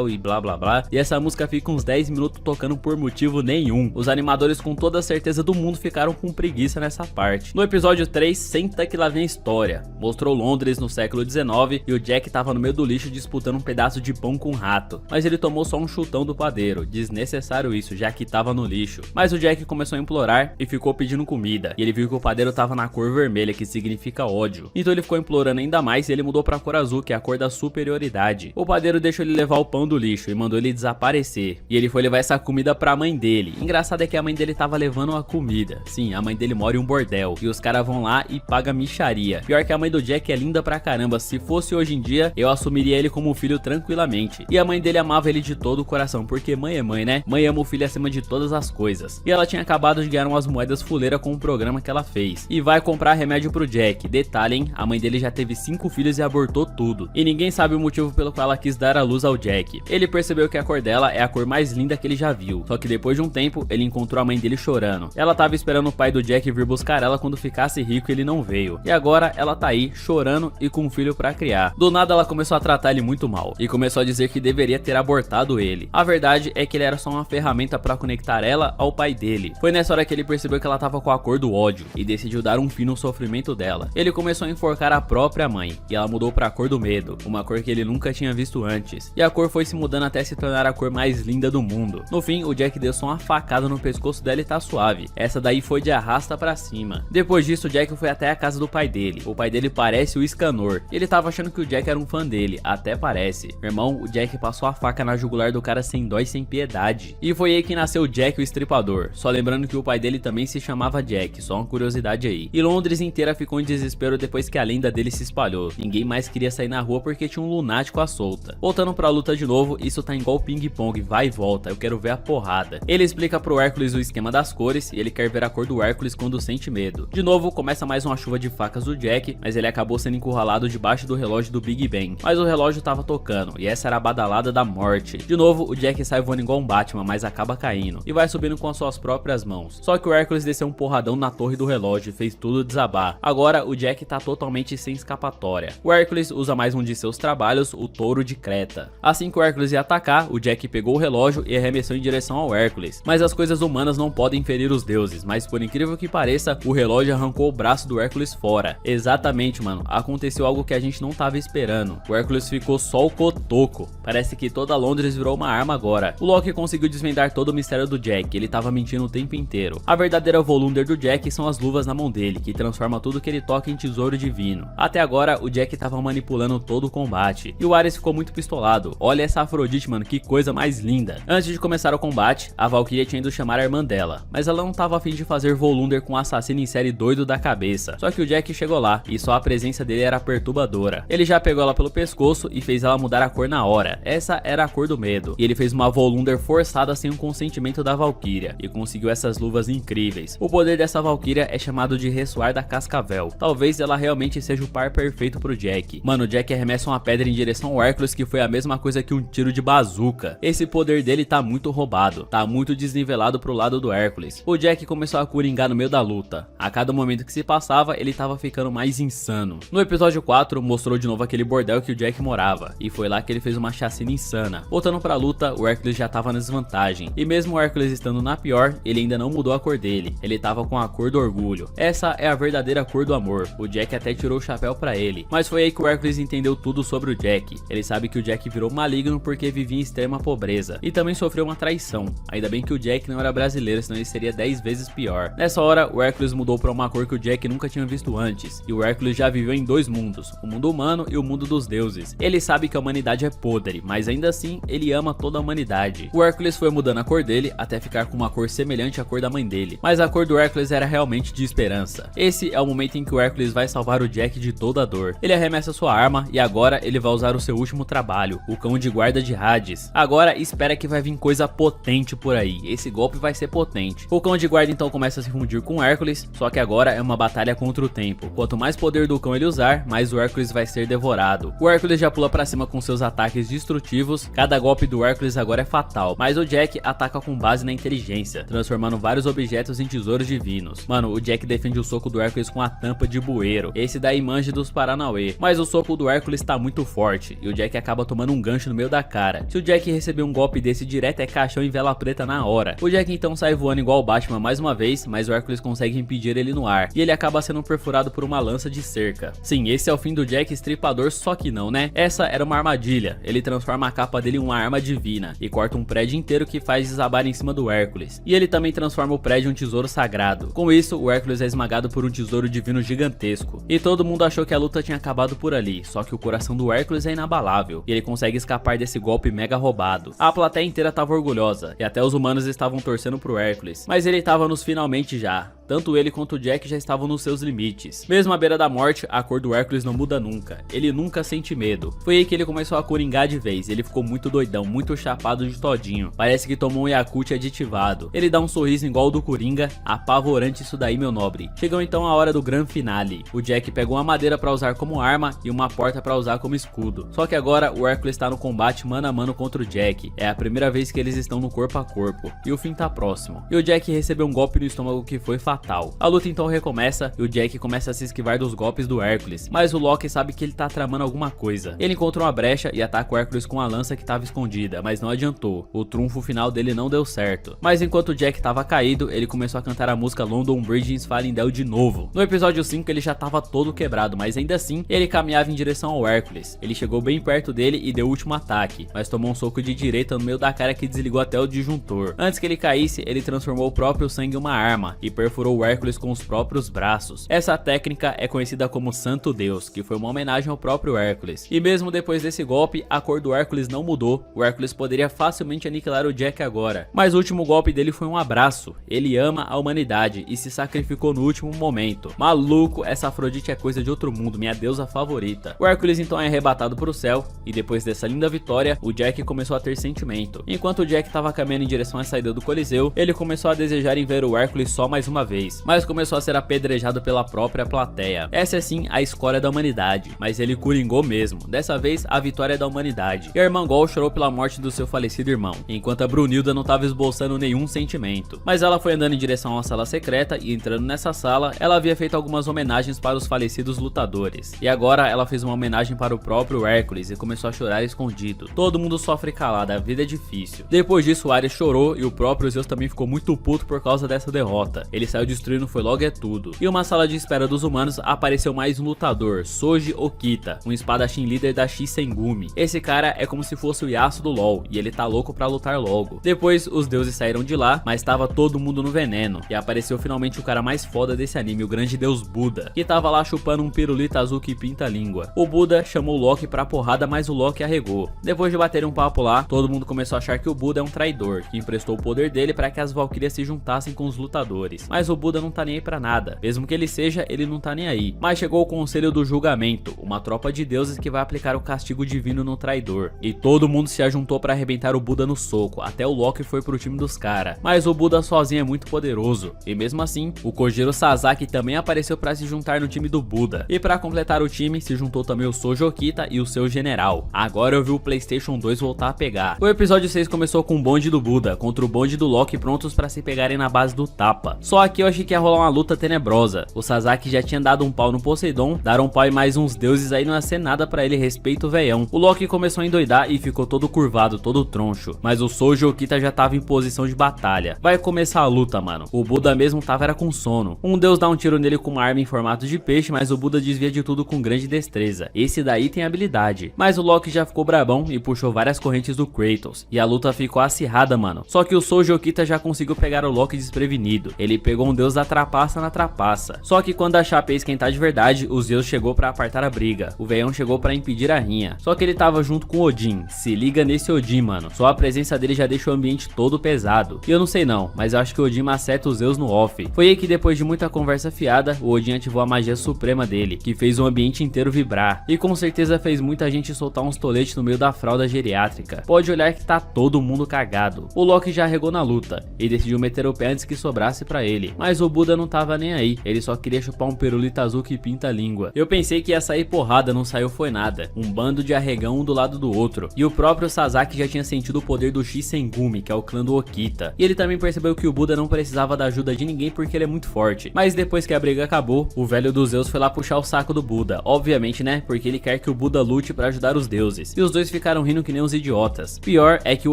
e blá blá blá, e essa música fica uns 10 minutos tocando por motivo nenhum. Os animadores com toda a certeza do mundo ficaram com preguiça nessa parte. No episódio 3, senta que lá vem a história. Mostrou Londres no século 19 e o Jack tava no meio do lixo disputando um pedaço de pão com um rato, mas ele tomou só um chutão do padeiro. Desnecessário isso, já que tava no lixo. Mas o Jack começou a implorar e ficou pedindo comida, e ele viu que o padeiro tava na cor vermelha, que significa ódio. Então ele ficou implorando ainda mais e ele mudou pra cor azul, que é a cor da superioridade. O padeiro deixou ele levar o pão do lixo e mandou ele desaparecer, e ele foi levar essa comida pra mãe dele. Engraçado é que a mãe dele tava levando a comida. Sim, a mãe dele mora em um bordel, e os caras vão lá e pagam micharia. Pior que a mãe do Jack é linda pra caramba. Se fosse hoje em dia, eu assumiria ele como filho tranquilamente. E a mãe dele amava ele de todo o coração, porque mãe é mãe, né? Mãe ama o filho acima de todas as coisas. E ela tinha acabado de ganhar umas moedas fuleira com um programa que ela fez, e vai comprar remédio pro Jack. detalhe, hein? A mãe dele já teve 5 filhos e abortou tudo. E ninguém sabe o motivo pelo qual ela quis dar à luz ao Jack. Ele percebeu que a cor dela é a cor mais linda que ele já viu. Só que depois de um tempo, ele encontrou a mãe dele chorando. Ela tava esperando o pai do Jack vir buscar ela quando ficasse rico e ele não veio. E agora ela tá aí, chorando e com um filho pra criar. Do nada ela começou a tratar ele muito mal. E começou a dizer que deveria ter abortado ele. A verdade é que ele era só uma ferramenta pra conectar ela ao pai dele. Foi nessa hora que ele percebeu que ela tava com a cor do ódio. E decidiu dar um fim no sofrimento dela. Ele começou a enforcar a própria mãe. E ela mudou pra cor do medo. Uma cor que ele nunca tinha visto antes. E a cor foi se mudando até se tornar a cor mais linda do mundo. No fim, o Jack deu só uma facada no pescoço dela e tá suave. Essa daí foi de arrasta pra cima. Depois disso, o Jack foi até a casa do pai dele. O pai dele parece o Escanor. Ele tava achando que o Jack era um fã dele. Até parece. Irmão, o Jack passou a faca na jugular do cara sem dó e sem piedade. E foi aí que nasceu o Jack o Estripador. Só lembrando que o pai dele também se chamava Jack. Só uma curiosidade aí. E Londres inteira ficou em desespero depois que a lenda dele se espalhou. Ninguém mais queria sair na rua porque tinha um lunático à solta. Voltando pra luta de novo, isso tá igual ping-pong, vai e volta, eu quero ver a porrada. Ele explica pro Hércules o esquema das cores e ele quer ver a cor do Hércules quando sente medo. De novo, começa mais uma chuva de facas do Jack, mas ele acabou sendo encurralado debaixo do relógio do Big Ben. Mas o relógio tava tocando, e essa era a badalada da morte. De novo, o Jack sai voando igual um Batman, mas acaba caindo, e vai subindo com as suas próprias mãos. Só que o Hércules desceu um porradão na torre do relógio e fez tudo desabar. Agora, o Jack tá totalmente sem escapatória. O Hércules usa mais um de seus trabalhos, o touro de Creta. Assim que o Hércules ia atacar, o Jack pegou o relógio e arremessou em direção ao Hércules. Mas as coisas humanas não podem ferir os deuses, mas por incrível que pareça, o relógio arrancou o braço do Hércules fora. Exatamente, mano, aconteceu algo que a gente não tava esperando. O Hércules ficou só o cotoco. Parece que toda Londres virou uma arma agora. O Loki conseguiu desvendar todo o mistério do Jack, ele tava mentindo o tempo inteiro. A verdadeira Volunder do Jack são as luvas na mão dele, que transforma tudo que ele toca em tesouro divino. Até agora, o Jack tava manipulando todo o combate, e o Ares ficou muito pistolado. Olha essa Afrodite, mano, que coisa mais linda. Antes de começar o combate, a Valkyria tinha ido chamar a irmã dela, mas ela não tava a fim de fazer Volunder com um assassino em série doido da cabeça. Só que o Jack chegou lá, e só a presença dele era perturbadora. Ele já pegou ela pelo pescoço e fez ela mudar a cor na hora. Essa era a cor do medo. E ele fez uma Volunder forçada sem o consentimento da Valkyria, e conseguiu essas luvas incríveis. O poder dessa Valkyria é chamado de ressoar da cascavel. Talvez ela realmente seja o par perfeito pro Jack. Mano, o Jack arremessa uma pedra em direção ao Hércules, que foi a mesma coisa que um tiro de bazuca. Esse poder dele tá muito roubado, tá muito desnivelado pro lado do Hércules. O Jack começou a coringar no meio da luta. A cada momento que se passava, ele tava ficando mais insano. No episódio 4, mostrou de novo aquele bordel que o Jack morava, e foi lá que ele fez uma chacina insana. Voltando pra luta, o Hércules já tava na desvantagem, e mesmo o Hércules estando na pior, ele ainda não mudou a cor dele. Ele tava com a cor do orgulho. Essa é a verdadeira cor do amor. O Jack até tirou o chapéu pra ele, mas foi aí que o Hércules entendeu tudo sobre o Jack. Ele sabe que o Jack virou maligno porque vivia em extrema pobreza, e também sofreu uma traição. Ainda bem que o Jack não era brasileiro, senão ele seria 10 vezes pior. Nessa hora, o Hércules mudou pra uma cor que o Jack nunca tinha visto antes, e o Hércules já viveu em 2 mundos, o mundo humano e o mundo dos deuses. Ele sabe que a humanidade é podre, mas ainda assim, ele ama toda a humanidade. O Hércules foi mudando a cor dele até ficar com uma cor semelhante à cor da mãe dele, mas a cor do Hércules era realmente de esperança. Esse é o momento em que o Hércules vai salvar o Jack de toda a dor. Ele arremessa sua arma e agora ele vai usar o seu último trabalho, o cão de guarda de Hades. Agora espera que vai vir coisa potente por aí, esse golpe vai ser potente. O cão de guarda então começa a se fundir com o Hércules, só que agora é uma batalha contra o tempo. Quanto mais poder do cão ele usar, mais o Hércules vai ser devorado. O Hércules já pula pra cima com seus ataques destrutivos, cada golpe do Hércules agora é fatal, mas o Jack ataca com base na inteligência, transformando vários objetos em tesouros divinos. Mano, o Jack defende o soco do Hércules com a tampa de bueiro, esse daí manja dos Paranauê, mas o soco do Hércules tá muito forte, e o Jack acaba tomando um gancho no meio da cara. Se o Jack receber um golpe desse direto é caixão em vela preta na hora. O Jack então sai voando igual o Batman mais uma vez, mas o Hércules consegue impedir ele no ar, e ele acaba sendo perfurado por uma lança de cerca. Sim, esse é o fim do Jack Estripador, só que não, né? Essa era uma armadilha. Ele transforma a capa dele em uma arma divina, e corta um prédio inteiro que faz desabar em cima do Hércules. E ele também transforma o prédio em um tesouro sagrado. Com isso, o Hércules é esmagado por um tesouro divino gigantesco. E todo mundo achou que a luta tinha acabado por ali, só que o coração do Hércules é inabalável, e ele consegue escapar desse golpe mega roubado. A plateia inteira tava orgulhosa, e até os humanos estavam torcendo pro Hércules, mas ele tava nos finalmente já. Tanto ele quanto o Jack já estavam nos seus limites. Mesmo à beira da morte, a cor do Hércules não muda nunca. Ele nunca sente medo. Foi aí que ele começou a coringar de vez. Ele ficou muito doidão, muito chapado de todinho. Parece que tomou um Yakult aditivado. Ele dá um sorriso igual ao do Coringa. Apavorante isso daí, meu nobre. Chegou então a hora do grande finale. O Jack pegou uma madeira para usar como arma e uma porta para usar como escudo. Só que agora o Hércules está no combate mano a mano contra o Jack. É a primeira vez que eles estão no corpo a corpo. E o fim tá próximo. E o Jack recebeu um golpe no estômago que foi fatal. A luta então recomeça e o Jack começa a se esquivar dos golpes do Hércules. Mas o Loki sabe que ele tá tramando alguma coisa. Ele encontra uma brecha e ataca o Hércules com a lança que estava escondida, mas não adiantou. O trunfo final dele não deu certo. Mas enquanto o Jack estava caído, ele começou a cantar a música London Bridge is Falling Down de novo. No episódio 5 ele já estava todo quebrado, mas ainda assim ele caminhava em direção ao Hércules. Ele chegou bem perto dele e deu o último ataque, mas tomou um soco de direita no meio da cara que desligou até o disjuntor. Antes que ele caísse, ele transformou o próprio sangue em uma arma e perfurou o Hércules com os próprios braços. Essa técnica é conhecida como Santo Deus, que foi uma homenagem ao próprio Hércules. E mesmo depois desse golpe, a cor do Hércules não mudou. O Hércules poderia facilmente aniquilar o Jack agora, mas o último golpe dele foi um abraço. Ele ama a humanidade e se sacrificou no último momento. Maluco, essa Afrodite é coisa de outro mundo, minha deusa favorita. O Hércules então é arrebatado para o céu e depois dessa linda vitória, o Jack começou a ter sentimento. Enquanto o Jack estava caminhando em direção à saída do Coliseu, ele começou a desejar em ver o Hércules só mais uma vez, mas começou a ser apedrejado pela própria plateia. Essa é sim a escória da humanidade, mas ele coringou mesmo. Dessa vez a vitória é da humanidade. E a irmã Gol chorou pela morte do seu falecido irmão, enquanto a Brunilda não estava esboçando nenhum sentimento. Mas ela foi andando em direção a uma sala secreta e entrando nessa sala, ela havia feito algumas homenagens para os falecidos lutadores. E agora ela fez uma homenagem para o próprio Hércules e começou a chorar escondido. Todo mundo sofre calado, a vida é difícil. Depois disso, o Ares chorou e o próprio Zeus também ficou muito puto por causa dessa derrota. Ele saiu destruindo foi logo é tudo. E uma sala de espera dos humanos apareceu mais um lutador, Soji Okita, um espadachim líder da Shisengumi. Esse cara é como se fosse o Yasuo do LoL e ele tá louco pra lutar logo. Depois os deuses saíram de lá, mas tava todo mundo no veneno. E apareceu finalmente o cara mais foda desse anime, o grande deus Buda, que tava lá chupando um pirulito azul que pinta a língua. O Buda chamou o Loki pra porrada, mas o Loki arregou. Depois de bater um papo lá, todo mundo começou a achar que o Buda é um traidor, que emprestou o poder dele para que as Valkyrias se juntassem com os lutadores. Mas o Buda não tá nem aí pra nada. Mesmo que ele seja, ele não tá nem aí. Mas chegou o Conselho do Julgamento, uma tropa de deuses que vai aplicar o castigo divino no traidor. E todo mundo se ajuntou pra arrebentar o Buda no soco. Até o Loki foi pro time dos caras. Mas o Buda sozinho é muito poderoso. E mesmo assim, o Kojiro Sasaki também apareceu pra se juntar no time do Buda. E pra completar o time, se juntou também o Soji Okita e o seu general. Agora eu vi o PlayStation 2 voltar a pegar. O episódio 6 começou com o bonde do Buda contra o bonde do Loki prontos pra se pegarem na base do tapa. Só aqui eu achei que ia rolar uma luta tenebrosa. O Sasaki já tinha dado um pau no Poseidon, daram um pau e mais uns deuses aí, não ia ser nada pra ele, respeito o veião. O Loki começou a endoidar e ficou todo curvado, todo troncho. Mas o Soji Okita já tava em posição de batalha. Vai começar a luta, mano. O Buda mesmo era com sono. Um deus dá um tiro nele com uma arma em formato de peixe, mas o Buda desvia de tudo com grande destreza. Esse daí tem habilidade. Mas o Loki já ficou brabão e puxou várias correntes do Kratos. E a luta ficou acirrada, mano. Só que o Soji Okita já conseguiu pegar o Loki desprevenido. Ele pegou um deus da trapaça na trapaça. Só que quando a chapa ia esquentar de verdade, o Zeus chegou pra apartar a briga. O veião chegou pra impedir a rinha. Só que ele tava junto com Odin. Se liga nesse Odin, mano. Só a presença dele já deixa o ambiente todo pesado. E eu não sei não, mas eu acho que o Odin maceta os Zeus no off. Foi aí que depois de muita conversa fiada, o Odin ativou a magia suprema dele, que fez o ambiente inteiro vibrar. E com certeza fez muita gente soltar uns toletes no meio da fralda geriátrica. Pode olhar que tá todo mundo cagado. O Loki já arregou na luta e decidiu meter o pé antes que sobrasse pra ele. Mas o Buda não tava nem aí, ele só queria chupar um pirulito azul que pinta a língua. Eu pensei que ia sair porrada, não saiu foi nada. Um bando de arregão um do lado do outro. E o próprio Sasaki já tinha sentido o poder do Shisengumi, que é o clã do Okita. E ele também percebeu que o Buda não precisava da ajuda de ninguém porque ele é muito forte. Mas depois que a briga acabou, o velho dos Zeus foi lá puxar o saco do Buda. Obviamente, né? Porque ele quer que o Buda lute pra ajudar os deuses. E os dois ficaram rindo que nem uns idiotas. Pior é que o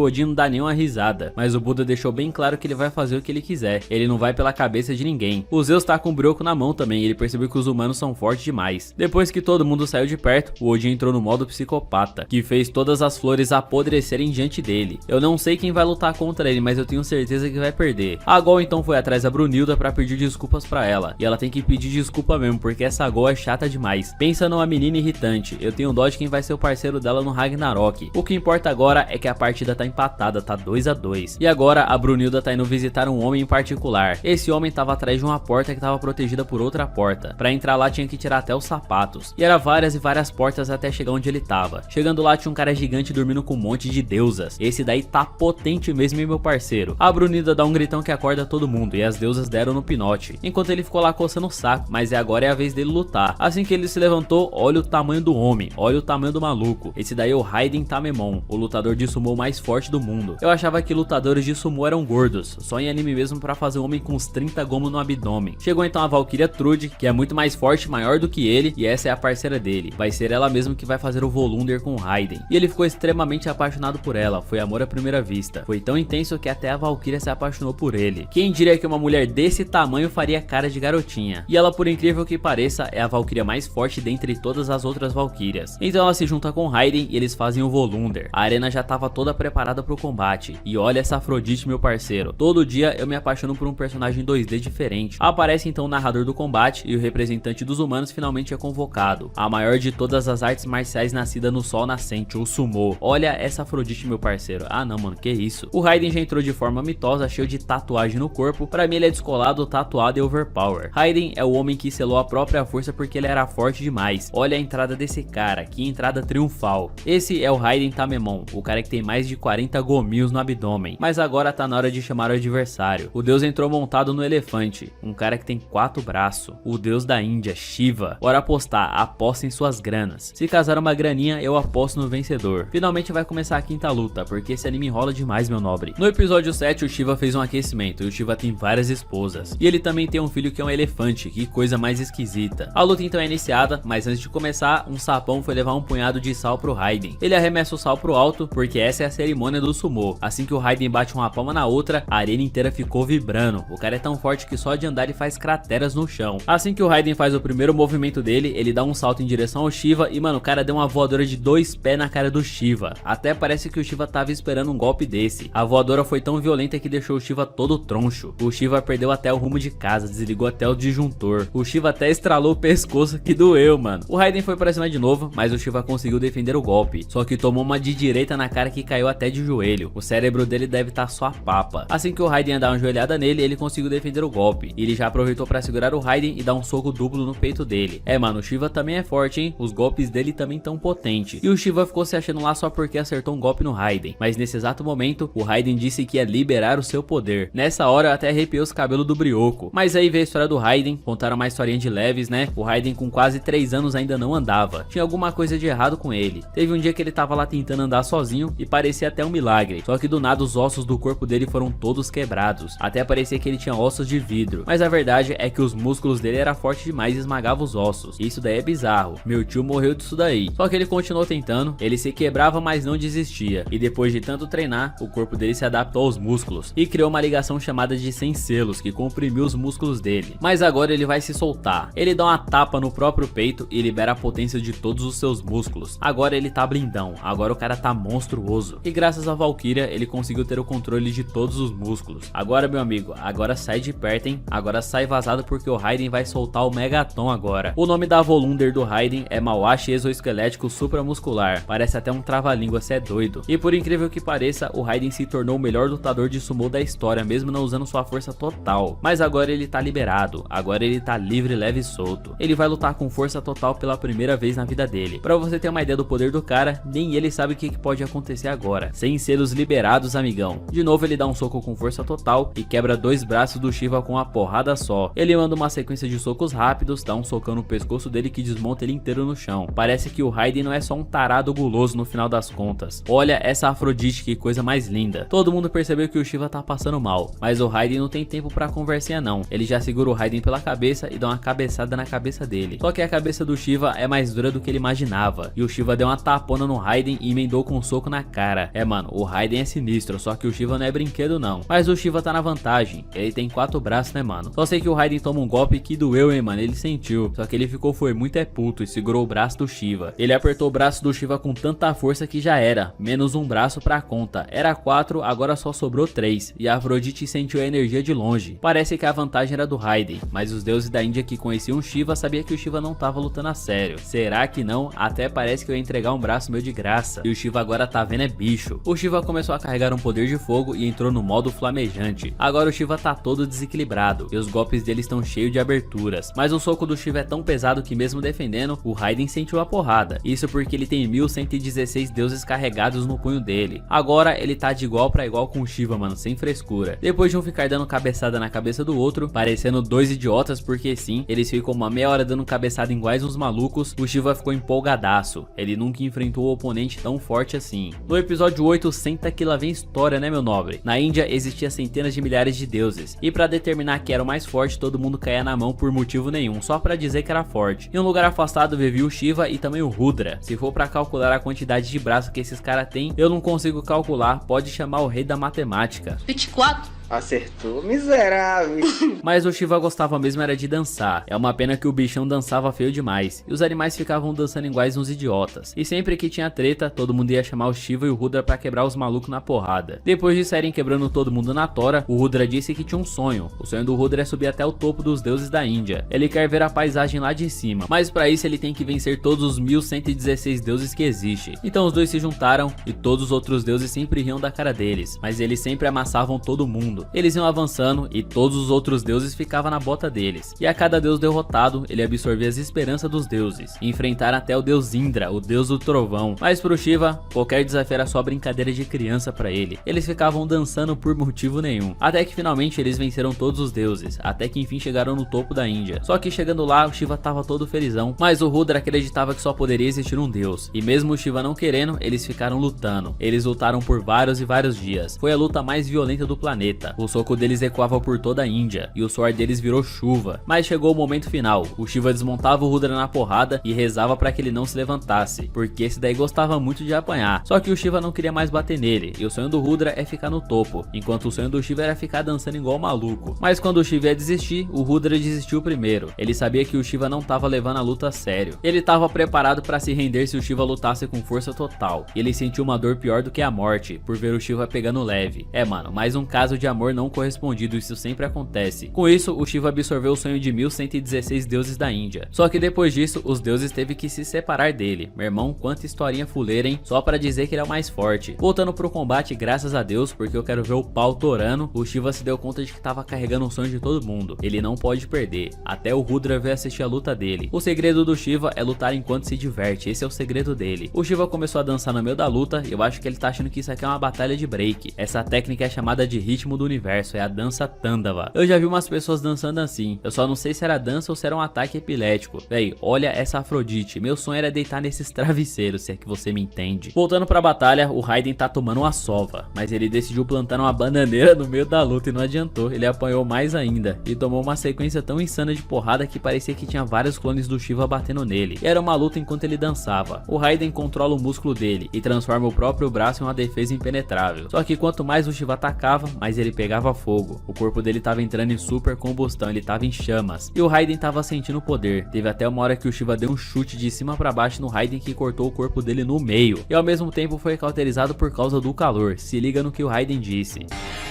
Odin não dá nenhuma risada. Mas o Buda deixou bem claro que ele vai fazer o que ele quiser. Ele não vai pela cabeça de ninguém. O Zeus tá com um broco na mão também. Ele percebeu que os humanos são fortes demais. Depois que todo mundo saiu de perto, o Odin entrou no modo psicopata, que fez todas as flores apodrecerem diante dele. Eu não sei quem vai lutar contra ele, mas eu tenho certeza que vai perder. A Gol então foi atrás da Brunilda pra pedir desculpas pra ela. E ela tem que pedir desculpa mesmo, porque essa Gol é chata demais. Pensa numa menina irritante. Eu tenho dó de quem vai ser o parceiro dela no Ragnarok. O que importa agora é que a partida tá empatada, tá 2 a 2. E agora a Brunilda tá indo visitar um homem em particular. Esse homem homem tava atrás de uma porta que tava protegida por outra porta. Pra entrar lá tinha que tirar até os sapatos. E era várias e várias portas até chegar onde ele tava. Chegando lá tinha um cara gigante dormindo com um monte de deusas. Esse daí tá potente mesmo, hein, meu parceiro. A Brunilda dá um gritão que acorda todo mundo e as deusas deram no pinote. Enquanto ele ficou lá coçando o saco, mas agora é a vez dele lutar. Assim que ele se levantou, olha o tamanho do homem, olha o tamanho do maluco. Esse daí é o Raiden Tamemon, o lutador de sumo mais forte do mundo. Eu achava que lutadores de sumo eram gordos, só em anime mesmo pra fazer um homem com uns 30 gomos no abdômen. Chegou então a Valkyria Trude, que é muito mais forte e maior do que ele, e essa é a parceira dele. Vai ser ela mesma que vai fazer o Volunder com o Raiden. E ele ficou extremamente apaixonado por ela, foi amor à primeira vista. Foi tão intenso que até a Valkyria se apaixonou por ele. Quem diria que uma mulher desse tamanho faria cara de garotinha? E ela, por incrível que pareça, é a Valkyria mais forte dentre todas as outras Valkyrias. Então ela se junta com Raiden e eles fazem o Volunder. A arena já tava toda preparada pro combate. E olha essa Afrodite, meu parceiro. Todo dia eu me apaixono por um personagem 2D diferente. Aparece então o narrador do combate e o representante dos humanos finalmente é convocado. A maior de todas as artes marciais nascida no sol nascente, o Sumo. Olha essa Afrodite, meu parceiro. Ah não, mano, que isso. O Raiden já entrou de forma mitosa, cheio de tatuagem no corpo. Pra mim ele é descolado, tatuado e overpower. Raiden é o homem que selou a própria força porque ele era forte demais. Olha a entrada desse cara, que entrada triunfal. Esse é o Raiden Tamemon, o cara que tem mais de 40 gominhos no abdômen. Mas agora tá na hora de chamar o adversário. O deus entrou montado no elefante, um cara que tem 4 braços. O deus da Índia, Shiva. Bora apostar, aposta em suas granas. Se casar uma graninha, eu aposto no vencedor. Finalmente vai começar a quinta luta, porque esse anime enrola demais, meu nobre. No episódio 7, o Shiva fez um aquecimento, e o Shiva tem várias esposas. E ele também tem um filho que é um elefante, que coisa mais esquisita. A luta então é iniciada, mas antes de começar, um sapão foi levar um punhado de sal pro Raiden. Ele arremessa o sal pro alto, porque essa é a cerimônia do sumo. Assim que o Raiden bate uma palma na outra, a arena inteira ficou vibrando. O cara é tão forte que só de andar ele faz crateras no chão. Assim que o Raiden faz o primeiro movimento dele, ele dá um salto em direção ao Shiva e, mano, o cara deu uma voadora de 2 pés na cara do Shiva. Até parece que o Shiva tava esperando um golpe desse. A voadora foi tão violenta que deixou o Shiva todo troncho. O Shiva perdeu até o rumo de casa, desligou até o disjuntor. O Shiva até estralou o pescoço, que doeu, mano. O Raiden foi pra cima de novo, mas o Shiva conseguiu defender o golpe. Só que tomou uma de direita na cara que caiu até de joelho. O cérebro dele deve estar só a papa. Assim que o Raiden ia dar uma joelhada nele, ele conseguiu defender o golpe. E ele já aproveitou pra segurar o Raiden e dar um soco duplo no peito dele. É, mano, o Shiva também é forte, hein? Os golpes dele também tão potentes. E o Shiva ficou se achando lá só porque acertou um golpe no Raiden. Mas nesse exato momento, o Raiden disse que ia liberar o seu poder. Nessa hora, eu até arrepiei os cabelos do brioco. Mas aí veio a história do Raiden. Contaram uma historinha de leves, né? O Raiden com quase 3 anos ainda não andava. Tinha alguma coisa de errado com ele. Teve um dia que ele tava lá tentando andar sozinho e parecia até um milagre. Só que do nada os ossos do corpo dele foram todos quebrados. Até parecia que ele tinha ossos de vidro. Mas a verdade é que os músculos dele eram fortes demais e esmagavam os ossos. Isso daí é bizarro. Meu tio morreu disso daí. Só que ele continuou tentando. Ele se quebrava, mas não desistia. E depois de tanto treinar, o corpo dele se adaptou aos músculos e criou uma ligação chamada de senselos, que comprimiu os músculos dele. Mas agora ele vai se soltar. Ele dá uma tapa no próprio peito e libera a potência de todos os seus músculos. Agora ele tá blindão. Agora o cara tá monstruoso. E graças a Valkyria, ele conseguiu ter o controle de todos os músculos. Agora, meu amigo, agora sai de perto, hein? Agora sai vazado porque o Raiden vai soltar o Megaton agora. O nome da Volunder do Raiden é Mawashi Exoesquelético Supramuscular. Parece até um trava-língua, cê é doido. E por incrível que pareça, o Raiden se tornou o melhor lutador de sumo da história, mesmo não usando sua força total. Mas agora ele tá liberado. Agora ele tá livre, leve e solto. Ele vai lutar com força total pela primeira vez na vida dele. Pra você ter uma ideia do poder do cara, nem ele sabe o que pode acontecer agora. Sem selos liberados, amigão. De novo ele dá um soco com força total e quebra 2 braços do Shiva com uma porrada só. Ele manda uma sequência de socos rápidos, dá um socão no pescoço dele que desmonta ele inteiro no chão. Parece que o Raiden não é só um tarado guloso no final das contas. Olha essa Afrodite, que coisa mais linda. Todo mundo percebeu que o Shiva tá passando mal, mas o Raiden não tem tempo pra conversinha não. Ele já segura o Raiden pela cabeça e dá uma cabeçada na cabeça dele. Só que a cabeça do Shiva é mais dura do que ele imaginava. E o Shiva deu uma tapona no Raiden e emendou com um soco na cara. É, mano, o Raiden é sinistro, só que o Shiva não é brinquedo não. Mas o Shiva tá na vantagem. Ele tem 4 braços, né, mano? Só sei que o Raiden toma um golpe que doeu, hein, mano. Ele sentiu. Só que ele foi muito puto e segurou o braço do Shiva. Ele apertou o braço do Shiva com tanta força que já era. Menos um braço pra conta. Era 4, agora só sobrou 3. E a Afrodite sentiu a energia de longe. Parece que a vantagem era do Raiden. Mas os deuses da Índia que conheciam o Shiva sabiam que o Shiva não tava lutando a sério. Será que não? Até parece que eu ia entregar um braço meu de graça. E o Shiva agora tá vendo é bicho. O Shiva começou a carregar um poder de fogo e entrou no modo flamejante. Agora o Shiva tá todo desequilibrado e os golpes dele estão cheios de aberturas. Mas o soco do Shiva é tão pesado que mesmo defendendo, o Raiden sentiu a porrada. Isso porque ele tem 1116 deuses carregados no punho dele. Agora ele tá de igual pra igual com o Shiva, mano, sem frescura. Depois de um ficar dando cabeçada na cabeça do outro, parecendo dois idiotas, porque sim, eles ficam uma meia hora dando cabeçada iguais uns malucos, o Shiva ficou empolgadaço. Ele nunca enfrentou um oponente tão forte assim. No episódio 8, senta que lá vem história, né, meu nobre? Na Índia existia centenas de milhares de deuses, e pra determinar quem era o mais forte, todo mundo caía na mão por motivo nenhum, só pra dizer que era forte. Em um lugar afastado vivia o Shiva e também o Rudra. Se for pra calcular a quantidade de braços que esses caras têm, eu não consigo calcular, pode chamar o rei da matemática. 24. Acertou, miserável. Mas o Shiva gostava mesmo era de dançar. É uma pena que o bichão dançava feio demais, e os animais ficavam dançando iguais uns idiotas. E sempre que tinha treta, todo mundo ia chamar o Shiva e o Rudra pra quebrar os malucos na porrada. Depois de saírem quebrando todo mundo na tora, o Rudra disse que tinha um sonho. O sonho do Rudra é subir até o topo dos deuses da Índia. Ele quer ver a paisagem lá de cima, mas pra isso ele tem que vencer todos os 1116 deuses que existem. Então os dois se juntaram e todos os outros deuses sempre riam da cara deles, mas eles sempre amassavam todo mundo. Eles iam avançando e todos os outros deuses ficavam na bota deles. E a cada deus derrotado, ele absorvia as esperanças dos deuses e enfrentaram até o deus Indra, o deus do trovão. Mas pro Shiva, qualquer desafio era só brincadeira de criança pra ele. Eles ficavam dançando por motivo nenhum. Até que finalmente eles venceram todos os deuses, até que enfim chegaram no topo da Índia. Só que chegando lá, o Shiva tava todo felizão, mas o Rudra acreditava que só poderia existir um deus. E mesmo o Shiva não querendo, eles ficaram lutando. Eles lutaram por vários e vários dias. Foi a luta mais violenta do planeta. O soco deles ecoava por toda a Índia e o suor deles virou chuva. Mas chegou o momento final. O Shiva desmontava o Rudra na porrada e rezava para que ele não se levantasse, porque esse daí gostava muito de apanhar. Só que o Shiva não queria mais bater nele, e o sonho do Rudra é ficar no topo, enquanto o sonho do Shiva era ficar dançando igual maluco. Mas quando o Shiva ia desistir, o Rudra desistiu primeiro. Ele sabia que o Shiva não tava levando a luta a sério. Ele tava preparado para se render se o Shiva lutasse com força total. E ele sentiu uma dor pior do que a morte, por ver o Shiva pegando leve. É, mano, mais um caso de amor não correspondido, isso sempre acontece. Com isso, o Shiva absorveu o sonho de 1116 deuses da Índia. Só que depois disso, os deuses teve que se separar dele. Meu irmão, quanta historinha fuleira, hein? Só pra dizer que ele é o mais forte. Voltando pro combate, graças a Deus, porque eu quero ver o pau torando, o Shiva se deu conta de que tava carregando o sonho de todo mundo. Ele não pode perder. Até o Rudra veio assistir a luta dele. O segredo do Shiva é lutar enquanto se diverte. Esse é o segredo dele. O Shiva começou a dançar no meio da luta e eu acho que ele tá achando que isso aqui é uma batalha de break. Essa técnica é chamada de ritmo do universo. É a dança Tandava. Eu já vi umas pessoas dançando assim. Eu só não sei se era dança ou se era um ataque epilético. Véi, olha essa Afrodite. Meu sonho era deitar nesses travesseiros, se é que você me entende. Voltando pra batalha, o Raiden tá tomando uma sova, mas ele decidiu plantar uma bananeira no meio da luta e não adiantou. Ele apanhou mais ainda e tomou uma sequência tão insana de porrada que parecia que tinha vários clones do Shiva batendo nele. E era uma luta enquanto ele dançava. O Raiden controla o músculo dele e transforma o próprio braço em uma defesa impenetrável. Só que quanto mais o Shiva atacava, mais ele pegava fogo. O corpo dele tava entrando em super combustão, ele tava em chamas. E o Raiden tava sentindo o poder. Teve até uma hora que o Shiva deu um chute de cima pra baixo no Raiden que cortou o corpo dele no meio. E ao mesmo tempo foi cauterizado por causa do calor. Se liga no que o Raiden disse.